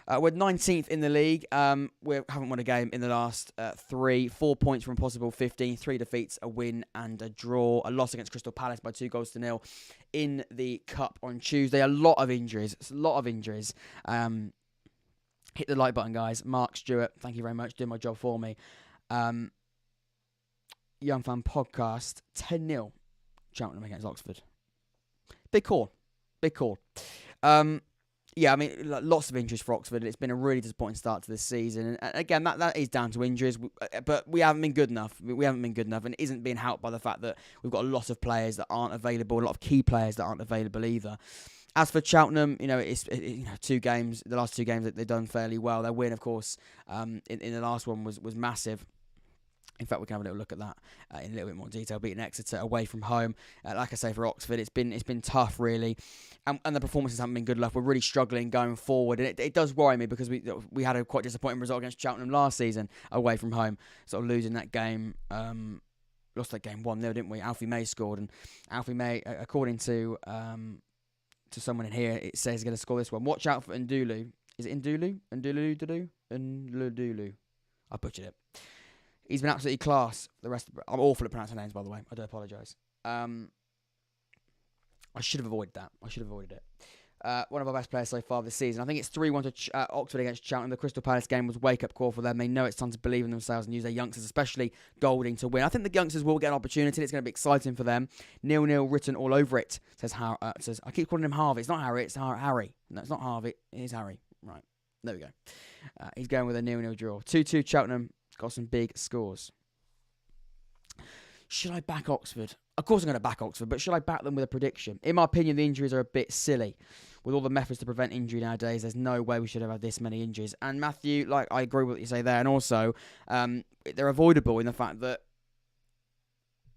We're 19th in the league. We haven't won a game in the last 3. 4 points from possible 15. 3 defeats, a win and a draw. A loss against Crystal Palace by 2-0 in the Cup on Tuesday. A lot of injuries. Hit the like button, guys. Mark Stewart, thank you very much. Doing my job for me. Young Fan Podcast. 10-0. Cheltenham against Oxford. Big call. Yeah, I mean, lots of injuries for Oxford. It's been a really disappointing start to this season. And again, that is down to injuries. But we haven't been good enough. And it isn't being helped by the fact that we've got a lot of players that aren't available, a lot of key players that aren't available either. As for Cheltenham, it's 2 games. The last 2 games that they've done fairly well. Their win, of course, in the last one was massive. In fact, we can have a little look at that in a little bit more detail. Beating Exeter away from home, like I say, for Oxford, it's been tough really, and the performances haven't been good enough. We're really struggling going forward, and it does worry me because we had a quite disappointing result against Cheltenham last season away from home, sort of losing that game. Lost that game 1-0, didn't we? Alfie May scored, and Alfie May, according to someone in here, it says he's going to score this one. Watch out for Ndulu. Is it Ndulu? Ndulu. I butchered it. He's been absolutely class. I'm awful at pronouncing names, by the way. I do apologise. I should have avoided that. I should have avoided it. One of our best players so far this season. I think it's 3-1 to Oxford against Cheltenham. The Crystal Palace game was wake-up call for them. They know it's time to believe in themselves and use their youngsters, especially Golding, to win. I think the youngsters will get an opportunity. It's going to be exciting for them. 0-0 written all over it, says I keep calling him Harvey. It's not Harry, it's Harry. No, it's not Harvey. It is Harry. Right, there we go. He's going with a 0-0 draw. 2-2 Cheltenham. Got some big scores. Should I back Oxford? Of course I'm going to back Oxford, but should I back them with a prediction? In my opinion, the injuries are a bit silly. With all the methods to prevent injury nowadays, there's no way we should have had this many injuries. And Matthew, I agree with what you say there. And also, they're avoidable in the fact that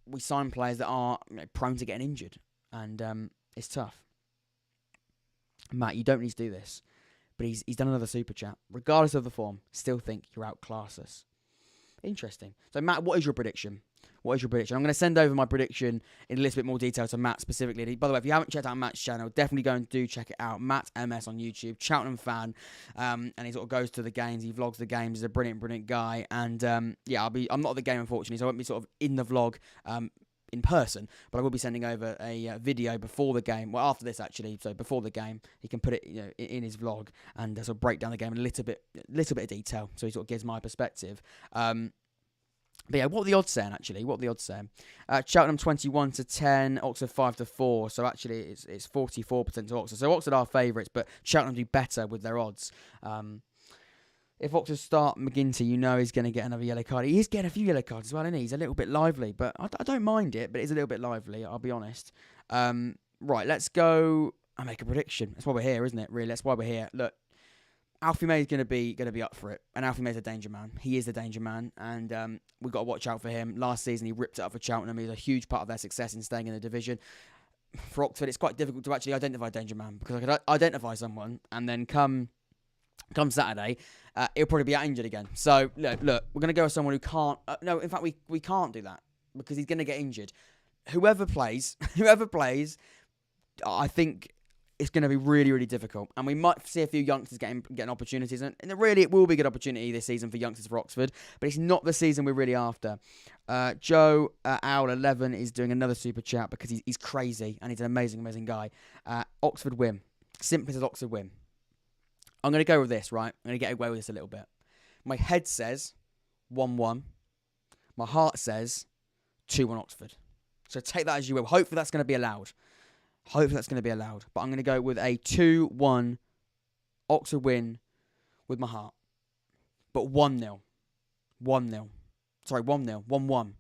we sign players that are prone to getting injured. And it's tough. Matt, you don't need to do this. But he's done another super chat. Regardless of the form, still think you're outclass us. Interesting. So, Matt, what is your prediction? What is your prediction? I'm going to send over my prediction in a little bit more detail to Matt specifically. By the way, if you haven't checked out Matt's channel, definitely go and do check it out. Matt MS on YouTube, Cheltenham fan, and he sort of goes to the games. He vlogs the games. He's a brilliant, brilliant guy. And I'm not at the game unfortunately, so I won't be sort of in the vlog in person, but I will be sending over a video before the game. Well, after this actually, so before the game, he can put it in his vlog and sort of break down the game in a little bit of detail. So he sort of gives my perspective. But yeah, what are the odds saying, actually? What are the odds saying? Cheltenham 21-10, Oxford 5-4. So actually, it's 44% to Oxford. So Oxford are favourites, but Cheltenham do better with their odds. If Oxford start McGinty, he's going to get another yellow card. He is getting a few yellow cards as well, isn't he? He's a little bit lively, but I don't mind it, but it's a little bit lively, I'll be honest. Right, let's go and make a prediction. That's why we're here, isn't it, really? That's why we're here. Look, Alfie May's going to be up for it, and Alfie May's a danger man. He is the danger man, and we've got to watch out for him. Last season, he ripped it up for Cheltenham. He was a huge part of their success in staying in the division. For Oxford, it's quite difficult to actually identify a danger man, because I could identify someone, and then come Saturday, he'll probably be out injured again. So, look, we're going to go with someone who can't... no, in fact, we can't do that, because he's going to get injured. Whoever plays, I think... it's going to be really, really difficult. And we might see a few youngsters getting opportunities. And really, it will be a good opportunity this season for youngsters for Oxford. But it's not the season we're really after. Joe Owl11 is doing another super chat because he's crazy. And he's an amazing, amazing guy. Oxford win. Simply as Oxford win. I'm going to go with this, right? I'm going to get away with this a little bit. My head says 1-1. My heart says 2-1 Oxford. So take that as you will. Hopefully that's going to be allowed. But I'm going to go with a 2-1 Oxford win with my heart. But 1-0. 1-1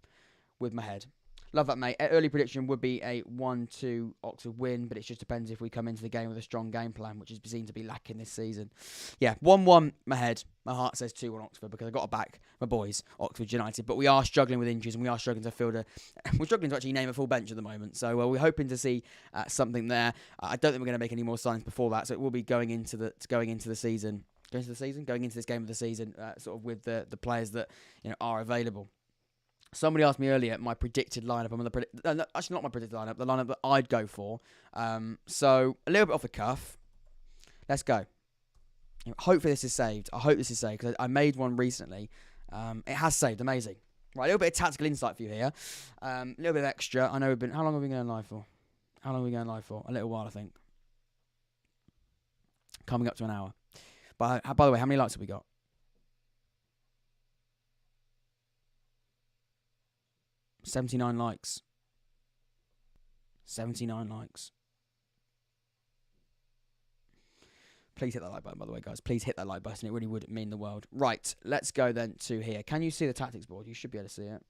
with my head. Love that, mate. Early prediction would be a 1-2 Oxford win, but it just depends if we come into the game with a strong game plan, which is seen to be lacking this season. Yeah, 1-1 my head. My heart says 2-1 Oxford because I've got to back my boys, Oxford United. But we are struggling with injuries and we are struggling to field we're struggling to actually name a full bench at the moment. So we're hoping to see something there. I don't think we're going to make any more signings before that. So it will be going into the season. Going into this game of the season, sort of with the players that are available. Somebody asked me earlier my predicted lineup. Actually, not my predicted lineup. The lineup that I'd go for. So a little bit off the cuff. Let's go. Hopefully this is saved. I hope this is saved because I made one recently. It has saved. Amazing. Right, a little bit of tactical insight for you here. A little bit of extra. I know we've been. How long have we been going live for? A little while, I think. Coming up to an hour. By the way, how many likes have we got? 79 likes. 79 likes. Please hit that like button, by the way, guys. Please hit that like button. It really would mean the world. Right, let's go then to here. Can you see the tactics board? You should be able to see it.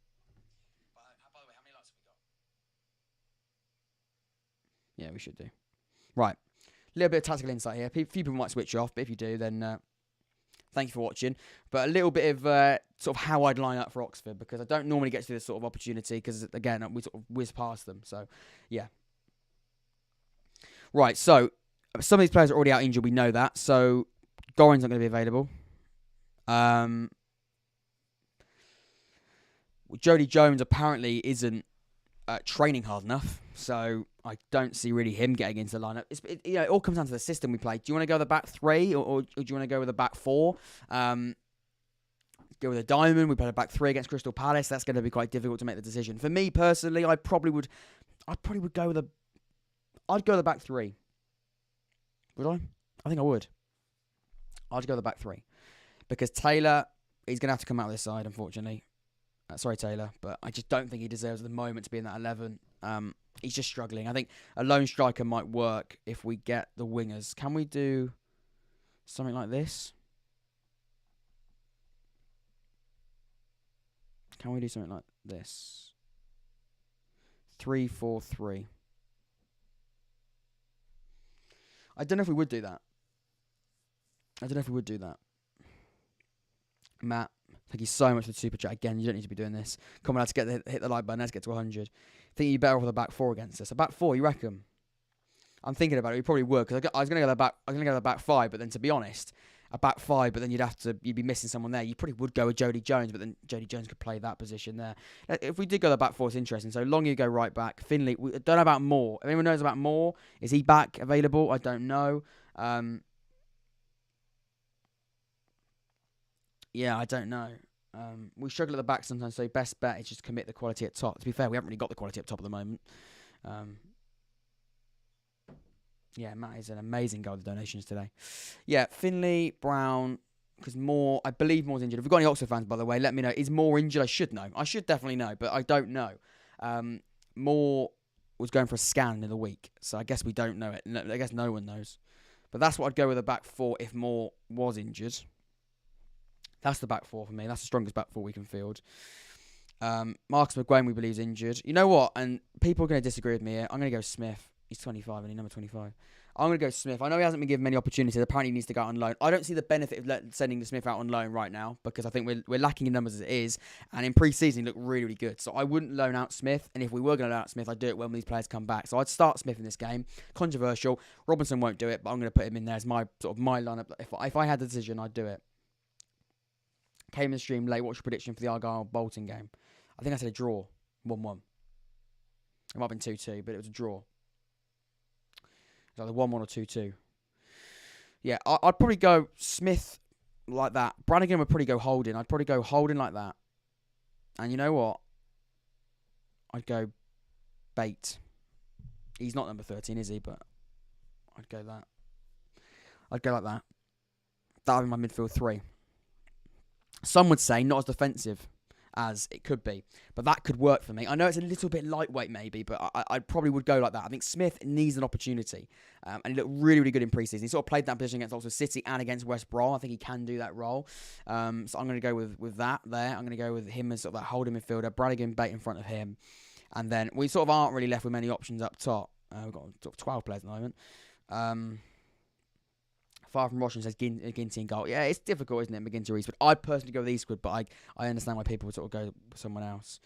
By the way, how many likes have we got? Yeah, we should do. Right. A little bit of tactical insight here. A few people might switch off, but if you do, then thank you for watching. But a little bit of sort of how I'd line up for Oxford, because I don't normally get to this sort of opportunity, because, again, we sort of whiz past them. So, yeah. Right, so some of these players are already out injured. We know that. So, Goring's not going to be available. Jody Jones apparently isn't training hard enough. So, I don't see really him getting into the lineup. It all comes down to the system we play. Do you want to go with the back three or do you want to go with the back four? Go with a diamond. We played a back three against Crystal Palace. That's going to be quite difficult to make the decision. For me personally, I'd go with the back three. Would I? I think I would. I'll just go the back three. Because Taylor, he's going to have to come out of this side, unfortunately. Sorry, Taylor, but I just don't think he deserves at the moment to be in that 11. He's just struggling. I think a lone striker might work if we get the wingers. Can we do something like this? Can we do something like this? 3-4-3. I don't know if we would do that. Matt, thank you so much for the super chat. Again, you don't need to be doing this. Come on, let's hit the like button. Let's get to 100. Think you're better off with a back four against us. A back four, you reckon? I'm thinking about it. We probably would, because I was going to go the back five, but then to be honest, a back five, but then you'd be missing someone there. You probably would go with Jody Jones, but then Jody Jones could play that position there. If we did go the back four, it's interesting. So Longy go right back. Finley, we don't know about Moore. If anyone knows about Moore, is he back available? I don't know. Yeah, I don't know. We struggle at the back sometimes, so best bet is just commit the quality at top. To be fair, we haven't really got the quality up top at the moment. Yeah, Matt is an amazing guy with the donations today. Yeah, Finley, Brown, because Moore, I believe Moore's injured. If we've got any Oxford fans, by the way, let me know. Is Moore injured? I should know. I should definitely know, but I don't know. Moore was going for a scan in the week, so I guess we don't know it. No, I guess no one knows. But that's what I'd go with a back four if Moore was injured. That's the back four for me. That's the strongest back four we can field. Marcus McGuane, we believe, is injured. You know what? And people are going to disagree with me here. I'm going to go Smith. He's 25, and he's number 25. I'm going to go Smith. I know he hasn't been given many opportunities. Apparently, he needs to go out on loan. I don't see the benefit of sending the Smith out on loan right now, because I think we're lacking in numbers as it is. And in pre-season, he looked really, really good. So I wouldn't loan out Smith. And if we were going to loan out Smith, I'd do it when these players come back. So I'd start Smith in this game. Controversial. Robinson won't do it, but I'm going to put him in there as my lineup. If I had the decision, I'd do it. Came in the stream late. What's your prediction for the Argyle Bolton game? I think I said a draw. 1-1. It might have been 2-2, but it was a draw. It was either 1-1 or 2-2. Yeah, I'd probably go Smith like that. Brannigan would probably go Holding. I'd probably go Holding like that. And you know what? I'd go Bate. He's not number 13, is he? But I'd go that. I'd go like that. That would be my midfield three. Some would say not as defensive as it could be, but that could work for me. I know it's a little bit lightweight maybe, but I probably would go like that. I think Smith needs an opportunity, and he looked really, really good in pre-season. He sort of played that position against Oxford City and against West Brom. I think he can do that role. So I'm going to go with that there. I'm going to go with him as sort of that holding midfielder, Brannigan, Bate in front of him, and then we sort of aren't really left with many options up top. We've got sort of 12 players at the moment. Far from Rosham says McGinty in goal. Yeah, it's difficult, isn't it, McGinty Reese? But I personally go with Eastwood, but I understand why people would sort of go with someone else.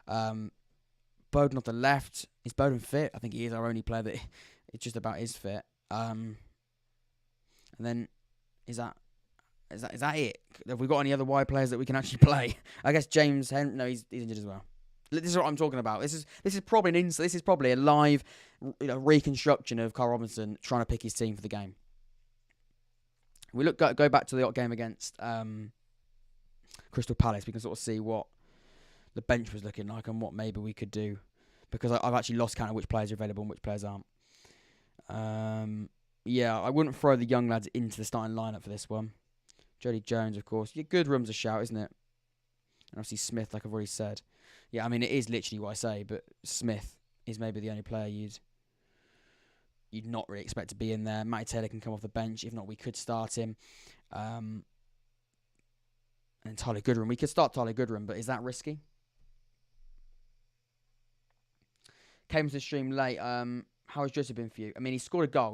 Bowden off the left. Is Bowden fit? I think he is our only player that it's just about is fit. And then is that it? Have we got any other wide players that we can actually play? I guess James Henry. No, he's injured as well. This is what I'm talking about. This is probably a live reconstruction of Carl Robinson trying to pick his team for the game. We go back to the game against Crystal Palace. We can sort of see what the bench was looking like and what maybe we could do, because I've actually lost count of which players are available and which players aren't. Yeah, I wouldn't throw the young lads into the starting lineup for this one. Jody Jones, of course. Yeah, good room's a shout, isn't it? And obviously Smith, like I've already said. Yeah, I mean, it is literally what I say, but Smith is maybe the only player you'd not really expect to be in there. Matty Taylor can come off the bench. If not, we could start him. And Tyler Goodrum. We could start Tyler Goodrum, but is that risky? Came to the stream late. How has Joseph been for you? I mean, he scored a goal.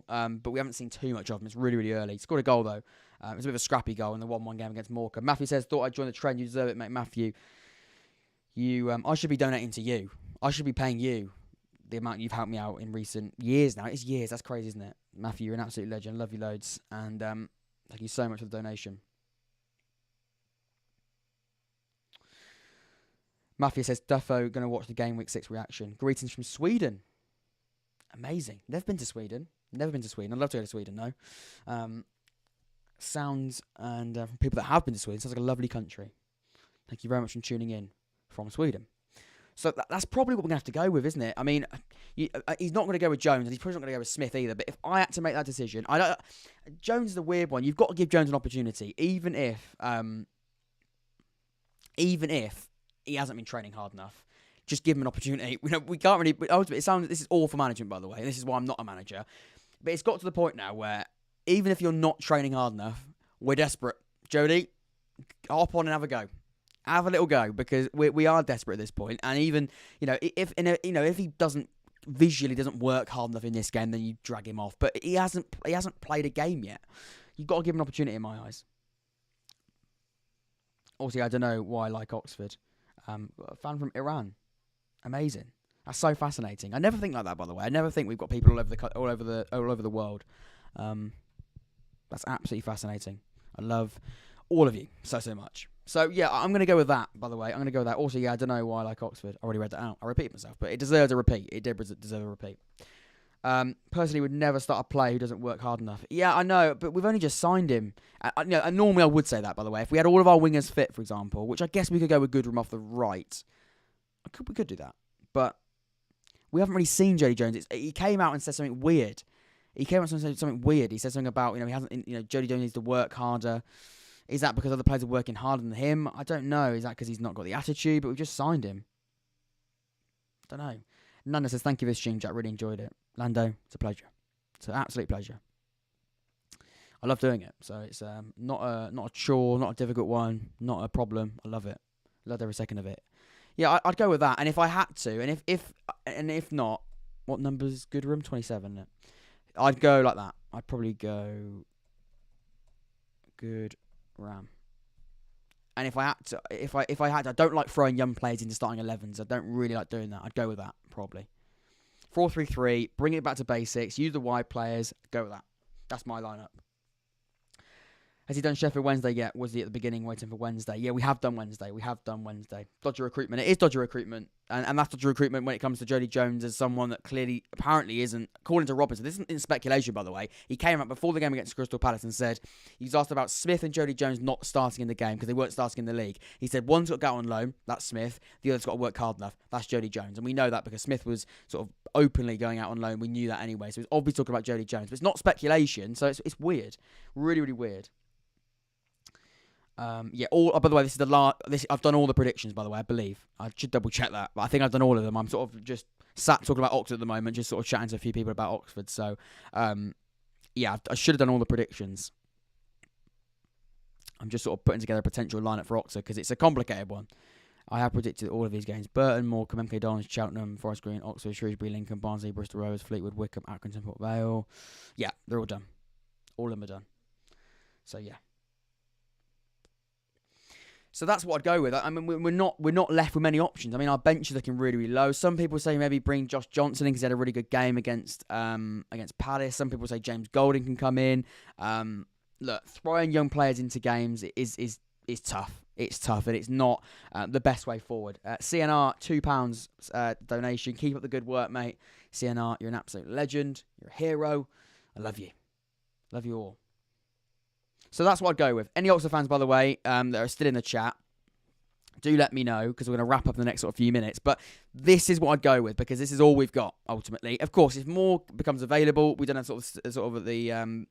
But we haven't seen too much of him. It's really, really early. He scored a goal, though. It was a bit of a scrappy goal in the 1-1 game against Morecambe. Matthew says, thought I'd join the trend. You deserve it, mate. Matthew, I should be donating to you. I should be paying you the amount you've helped me out in recent years now. It's years. That's crazy, isn't it? Matthew, you're an absolute legend. Love you loads. And thank you so much for the donation. Matthew says, Duffo going to watch the Gameweek 6 reaction. Greetings from Sweden. Amazing. Never been to Sweden. I'd love to go to Sweden, though. Sounds, and from people that have been to Sweden, sounds like a lovely country. Thank you very much for tuning in from Sweden. So that's probably what we're going to have to go with, isn't it? I mean, He's not going to go with Jones, and he's probably not going to go with Smith either. But if I had to make that decision, Jones is a weird one. You've got to give Jones an opportunity, even if he hasn't been training hard enough. Just give him an opportunity. We can't really. Ultimately, it sounds. This is all for management, by the way. This is why I'm not a manager. But it's got to the point now where even if you're not training hard enough, we're desperate. Jody, hop on and have a go. Have a little go, because we are desperate at this point. And even if he doesn't work hard enough in this game, then you drag him off. But he hasn't played a game yet. You've got to give him an opportunity in my eyes. Also, I don't know why I like Oxford. A fan from Iran, amazing. That's so fascinating. I never think like that, by the way. I never think we've got people all over the world. That's absolutely fascinating. I love all of you so much. So, yeah, I'm going to go with that, by the way. I'm going to go with that. Also, yeah, I don't know why I like Oxford. I already read that out. I repeat myself, but it deserves a repeat. It did deserve a repeat. Personally, would never start a player who doesn't work hard enough. Yeah, I know, but we've only just signed him. And normally I would say that, by the way. If we had all of our wingers fit, for example, which I guess we could go with Goodrum off the right. We could do that. But we haven't really seen Jody Jones. He came out and said something weird. He said something about, he hasn't, Jody Jones needs to work harder. Is that because other players are working harder than him? I don't know. Is that because he's not got the attitude? But we've just signed him. Don't know. Nanda says, thank you for this stream, Jack. Really enjoyed it. Lando, it's a pleasure. It's an absolute pleasure. I love doing it. So it's not a chore, not a difficult one, not a problem. I love it. Loved every second of it. Yeah, I'd go with that. And if I had to, and if not, what number's good room? 27. Isn't it? I'd go like that. I'd probably go good Ram. And if I had to, I don't like throwing young players into starting 11s. I don't really like doing that. I'd go with that, probably. 4-3-3, bring it back to basics, use the wide players, go with that. That's my lineup. Has he done Sheffield Wednesday yet? Was he at the beginning waiting for Wednesday? Yeah, we have done Wednesday. Dodgy recruitment. It is dodgy recruitment. And that's dodgy recruitment when it comes to Jody Jones as someone that clearly, apparently isn't, according to Robinson, this isn't in speculation, by the way. He came out before the game against Crystal Palace and said, he's asked about Smith and Jody Jones not starting in the game because they weren't starting in the league. He said, one's got to go out on loan, that's Smith. The other's got to work hard enough, that's Jody Jones. And we know that because Smith was sort of openly going out on loan. We knew that anyway. So he's obviously talking about Jody Jones. But it's not speculation, so it's weird. Really, really weird. By the way, this is the last. I've done all the predictions, by the way. I believe I should double check that, but I think I've done all of them. I'm sort of just sat talking about Oxford at the moment, just sort of chatting to a few people about Oxford. So, I should have done all the predictions. I'm just sort of putting together a potential lineup for Oxford because it's a complicated one. I have predicted all of these games: Burton, Morecambe, MK Dons, Cheltenham, Forest Green, Oxford, Shrewsbury, Lincoln, Barnsley, Bristol Rovers, Fleetwood, Wycombe, Accrington, Port Vale. Yeah, they're all done. All of them are done. So yeah. So that's what I'd go with. I mean, we're not left with many options. I mean, our bench is looking really, really low. Some people say maybe bring Josh Johnson in because he had a really good game against Palace. Some people say James Golding can come in. Look, throwing young players into games is tough. It's tough, and it's not the best way forward. CNR, £2 donation. Keep up the good work, mate. CNR, you're an absolute legend. You're a hero. I love you. Love you all. So that's what I'd go with. Any Oxford fans, by the way, that are still in the chat, do let me know because we're going to wrap up in the next sort of few minutes. But this is what I'd go with because this is all we've got, ultimately. Of course, if more becomes available, we don't have sort of the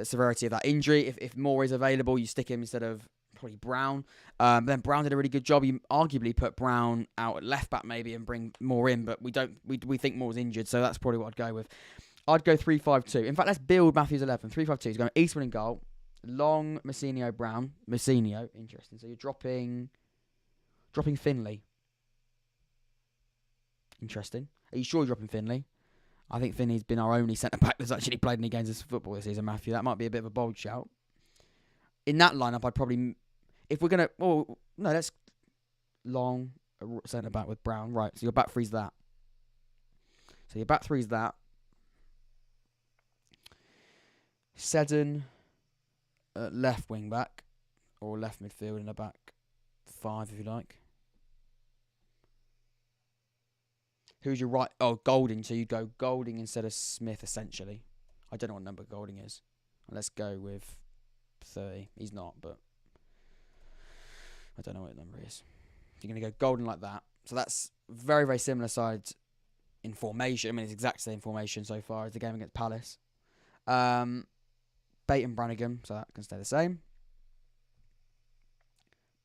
severity of that injury. If more is available, you stick him instead of probably Brown. Then Brown did a really good job. You arguably put Brown out at left back maybe and bring more in, but we think Moore's injured, so that's probably what I'd go with. I'd go 3-5-2. In fact, let's build Matthew's 11. 3-5-2. He's going Eastman in goal. Long, Messinio, Brown. Messinio, interesting. So you're dropping Finley. Interesting. Are you sure you're dropping Finley? I think Finley's been our only centre-back that's actually played any games of football this season, Matthew. That might be a bit of a bold shout. In that lineup, I'd probably... If we're going to... Oh, no, let's... Long, centre-back with Brown. Right, so your back three's that. So your back three's that. Seddon... left wing back or left midfield in a back five, if you like. Who's your right? Oh, Golding. So you go Golding instead of Smith, essentially. I don't know what number Golding is. Let's go with 30. He's not, but I don't know what number he is. You're going to go Golding like that. So that's very, very similar sides in formation. I mean, it's the exact same formation so far as the game against Palace. Bate and Brannigan, so that can stay the same.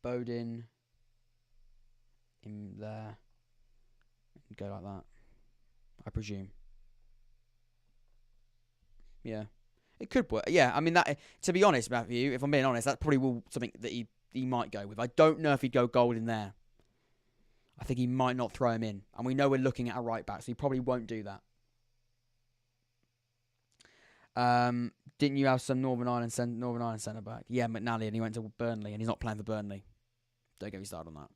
Bodin in there. Go like that, I presume. Yeah. It could work. Yeah, I mean, that. To be honest, Matthew, if I'm being honest, that's probably something that he might go with. I don't know if he'd go Gold in there. I think he might not throw him in. And we know we're looking at a right back, so he probably won't do that. Didn't you have some Northern Ireland centre back? Yeah, McNally, and he went to Burnley, and he's not playing for Burnley. Don't get me started on that.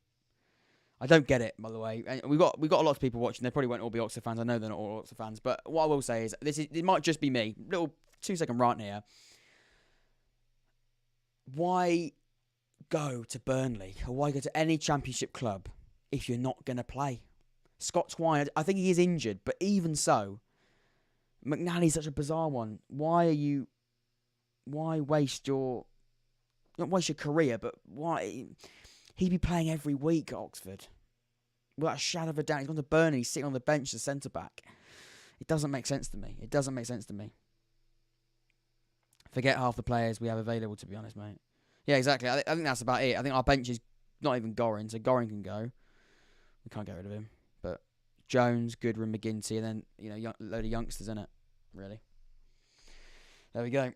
I don't get it, by the way. And we got a lot of people watching. They probably won't all be Oxford fans. I know they're not all Oxford fans. But what I will say is, it might just be me. Little 2-second rant here. Why go to Burnley or why go to any championship club if you're not going to play? Scott Twine, I think he is injured, but even so, McNally's such a bizarre one. Why waste your... Not waste your career, but why... He'd be playing every week at Oxford. Without a shadow of a doubt. He's gone to Burnley, he's sitting on the bench as centre-back. It doesn't make sense to me. Forget half the players we have available, to be honest, mate. Yeah, exactly. I think that's about it. I think our bench is not even Gorin, so Gorin can go. We can't get rid of him. But Jones, Goodwin, McGinty, and then, a load of youngsters, innit? Really. There we go.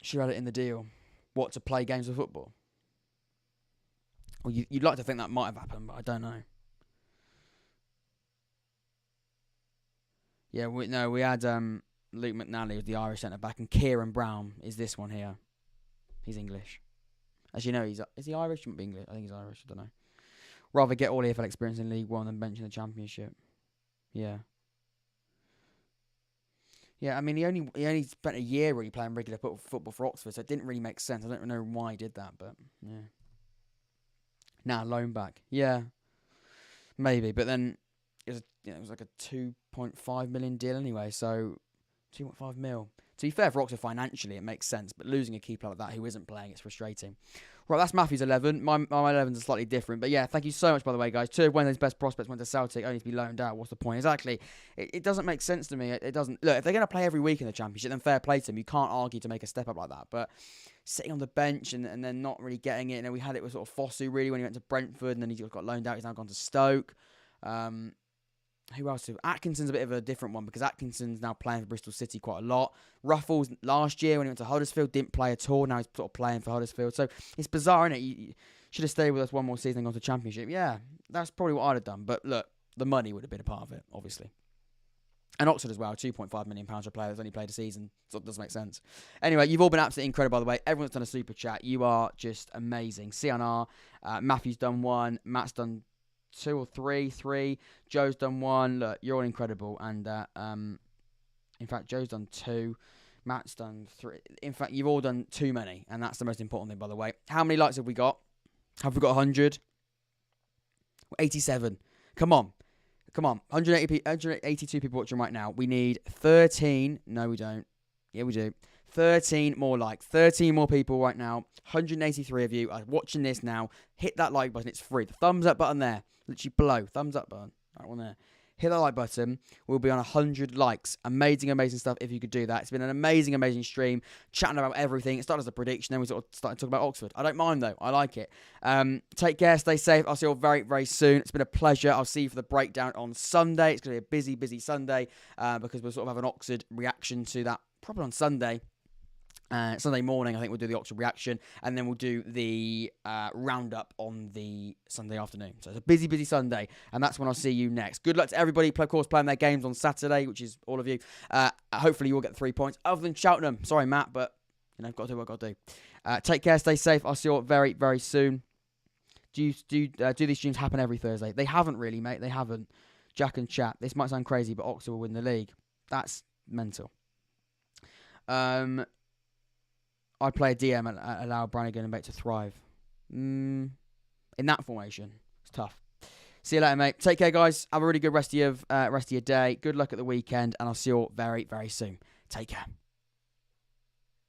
Should have had it in the deal. What, to play games of football? Well, you'd like to think that might have happened, but I don't know. Yeah, we had Luke McNally was the Irish centre-back, and Kieran Brown is this one here. He's English. As you know, is he Irish? He wouldn't be English. I think he's Irish. I don't know. Rather get all EFL experience in League One than bench in the Championship. Yeah. Yeah, I mean, he only spent a year really playing regular football for Oxford, so it didn't really make sense. I don't know why he did that, but yeah. Now loan back, yeah, maybe, but then it was like a 2.5 million deal anyway, so 2.5 mil. To be fair for Oxford financially, it makes sense, but losing a key player like that who isn't playing, it's frustrating. Right, that's Matthew's 11. My 11s are slightly different, but yeah, thank you so much, by the way, guys. Two of Wednesday's best prospects went to Celtic, only to be loaned out. What's the point? Exactly. It doesn't make sense to me. It doesn't. Look, if they're going to play every week in the Championship, then fair play to them. You can't argue to make a step up like that, but sitting on the bench and then not really getting it. We had it with sort of Fosu, really, when he went to Brentford, and then he just got loaned out. He's now gone to Stoke. Who else? Atkinson's a bit of a different one because Atkinson's now playing for Bristol City quite a lot. Ruffles last year when he went to Huddersfield didn't play at all. Now he's sort of playing for Huddersfield. So it's bizarre, isn't it? You should have stayed with us one more season and gone to Championship. Yeah, that's probably what I'd have done. But look, the money would have been a part of it, obviously. And Oxford as well, £2.5 million for a player that's only played a season. So it doesn't make sense. Anyway, you've all been absolutely incredible, by the way. Everyone's done a super chat. You are just amazing. CNR, Matthew's done one. Matt's done 2 or 3. Joe's done 1. Look, you're all incredible. And in fact, Joe's done 2. Matt's done 3. In fact, you've all done too many. And that's the most important thing, by the way. How many likes have we got? Have we got 100? 87. Come on. 182 people watching right now. We need 13. No, we don't. Yeah, we do. 13 more likes. 13 more people right now. 183 of you are watching this now. Hit that like button. It's free. The thumbs up button there. Literally below. Thumbs up button. That one there. Hit that like button. We'll be on 100 likes. Amazing, amazing stuff if you could do that. It's been an amazing, amazing stream. Chatting about everything. It started as a prediction. Then we sort of started talking about Oxford. I don't mind, though. I like it. Take care. Stay safe. I'll see you all very, very soon. It's been a pleasure. I'll see you for the breakdown on Sunday. It's going to be a busy, busy Sunday because we'll sort of have an Oxford reaction to that probably on Sunday. Sunday morning, I think we'll do the Oxford reaction, and then we'll do the roundup on the Sunday afternoon. So it's a busy, busy Sunday, and that's when I'll see you next. Good luck to everybody, of course, playing their games on Saturday, which is all of you. Hopefully, you will get 3 points. Other than Cheltenham, sorry, Matt, but I've got to do what I've got to do. Take care, stay safe. I'll see you all very, very soon. Do these streams happen every Thursday? They haven't really, mate. They haven't. Jack and chat. This might sound crazy, but Oxford will win the league. That's mental. I'd play a DM and allow Brannigan and Bate to thrive. In that formation, it's tough. See you later, mate. Take care, guys. Have a really good rest of your day. Good luck at the weekend, and I'll see you all very, very soon. Take care.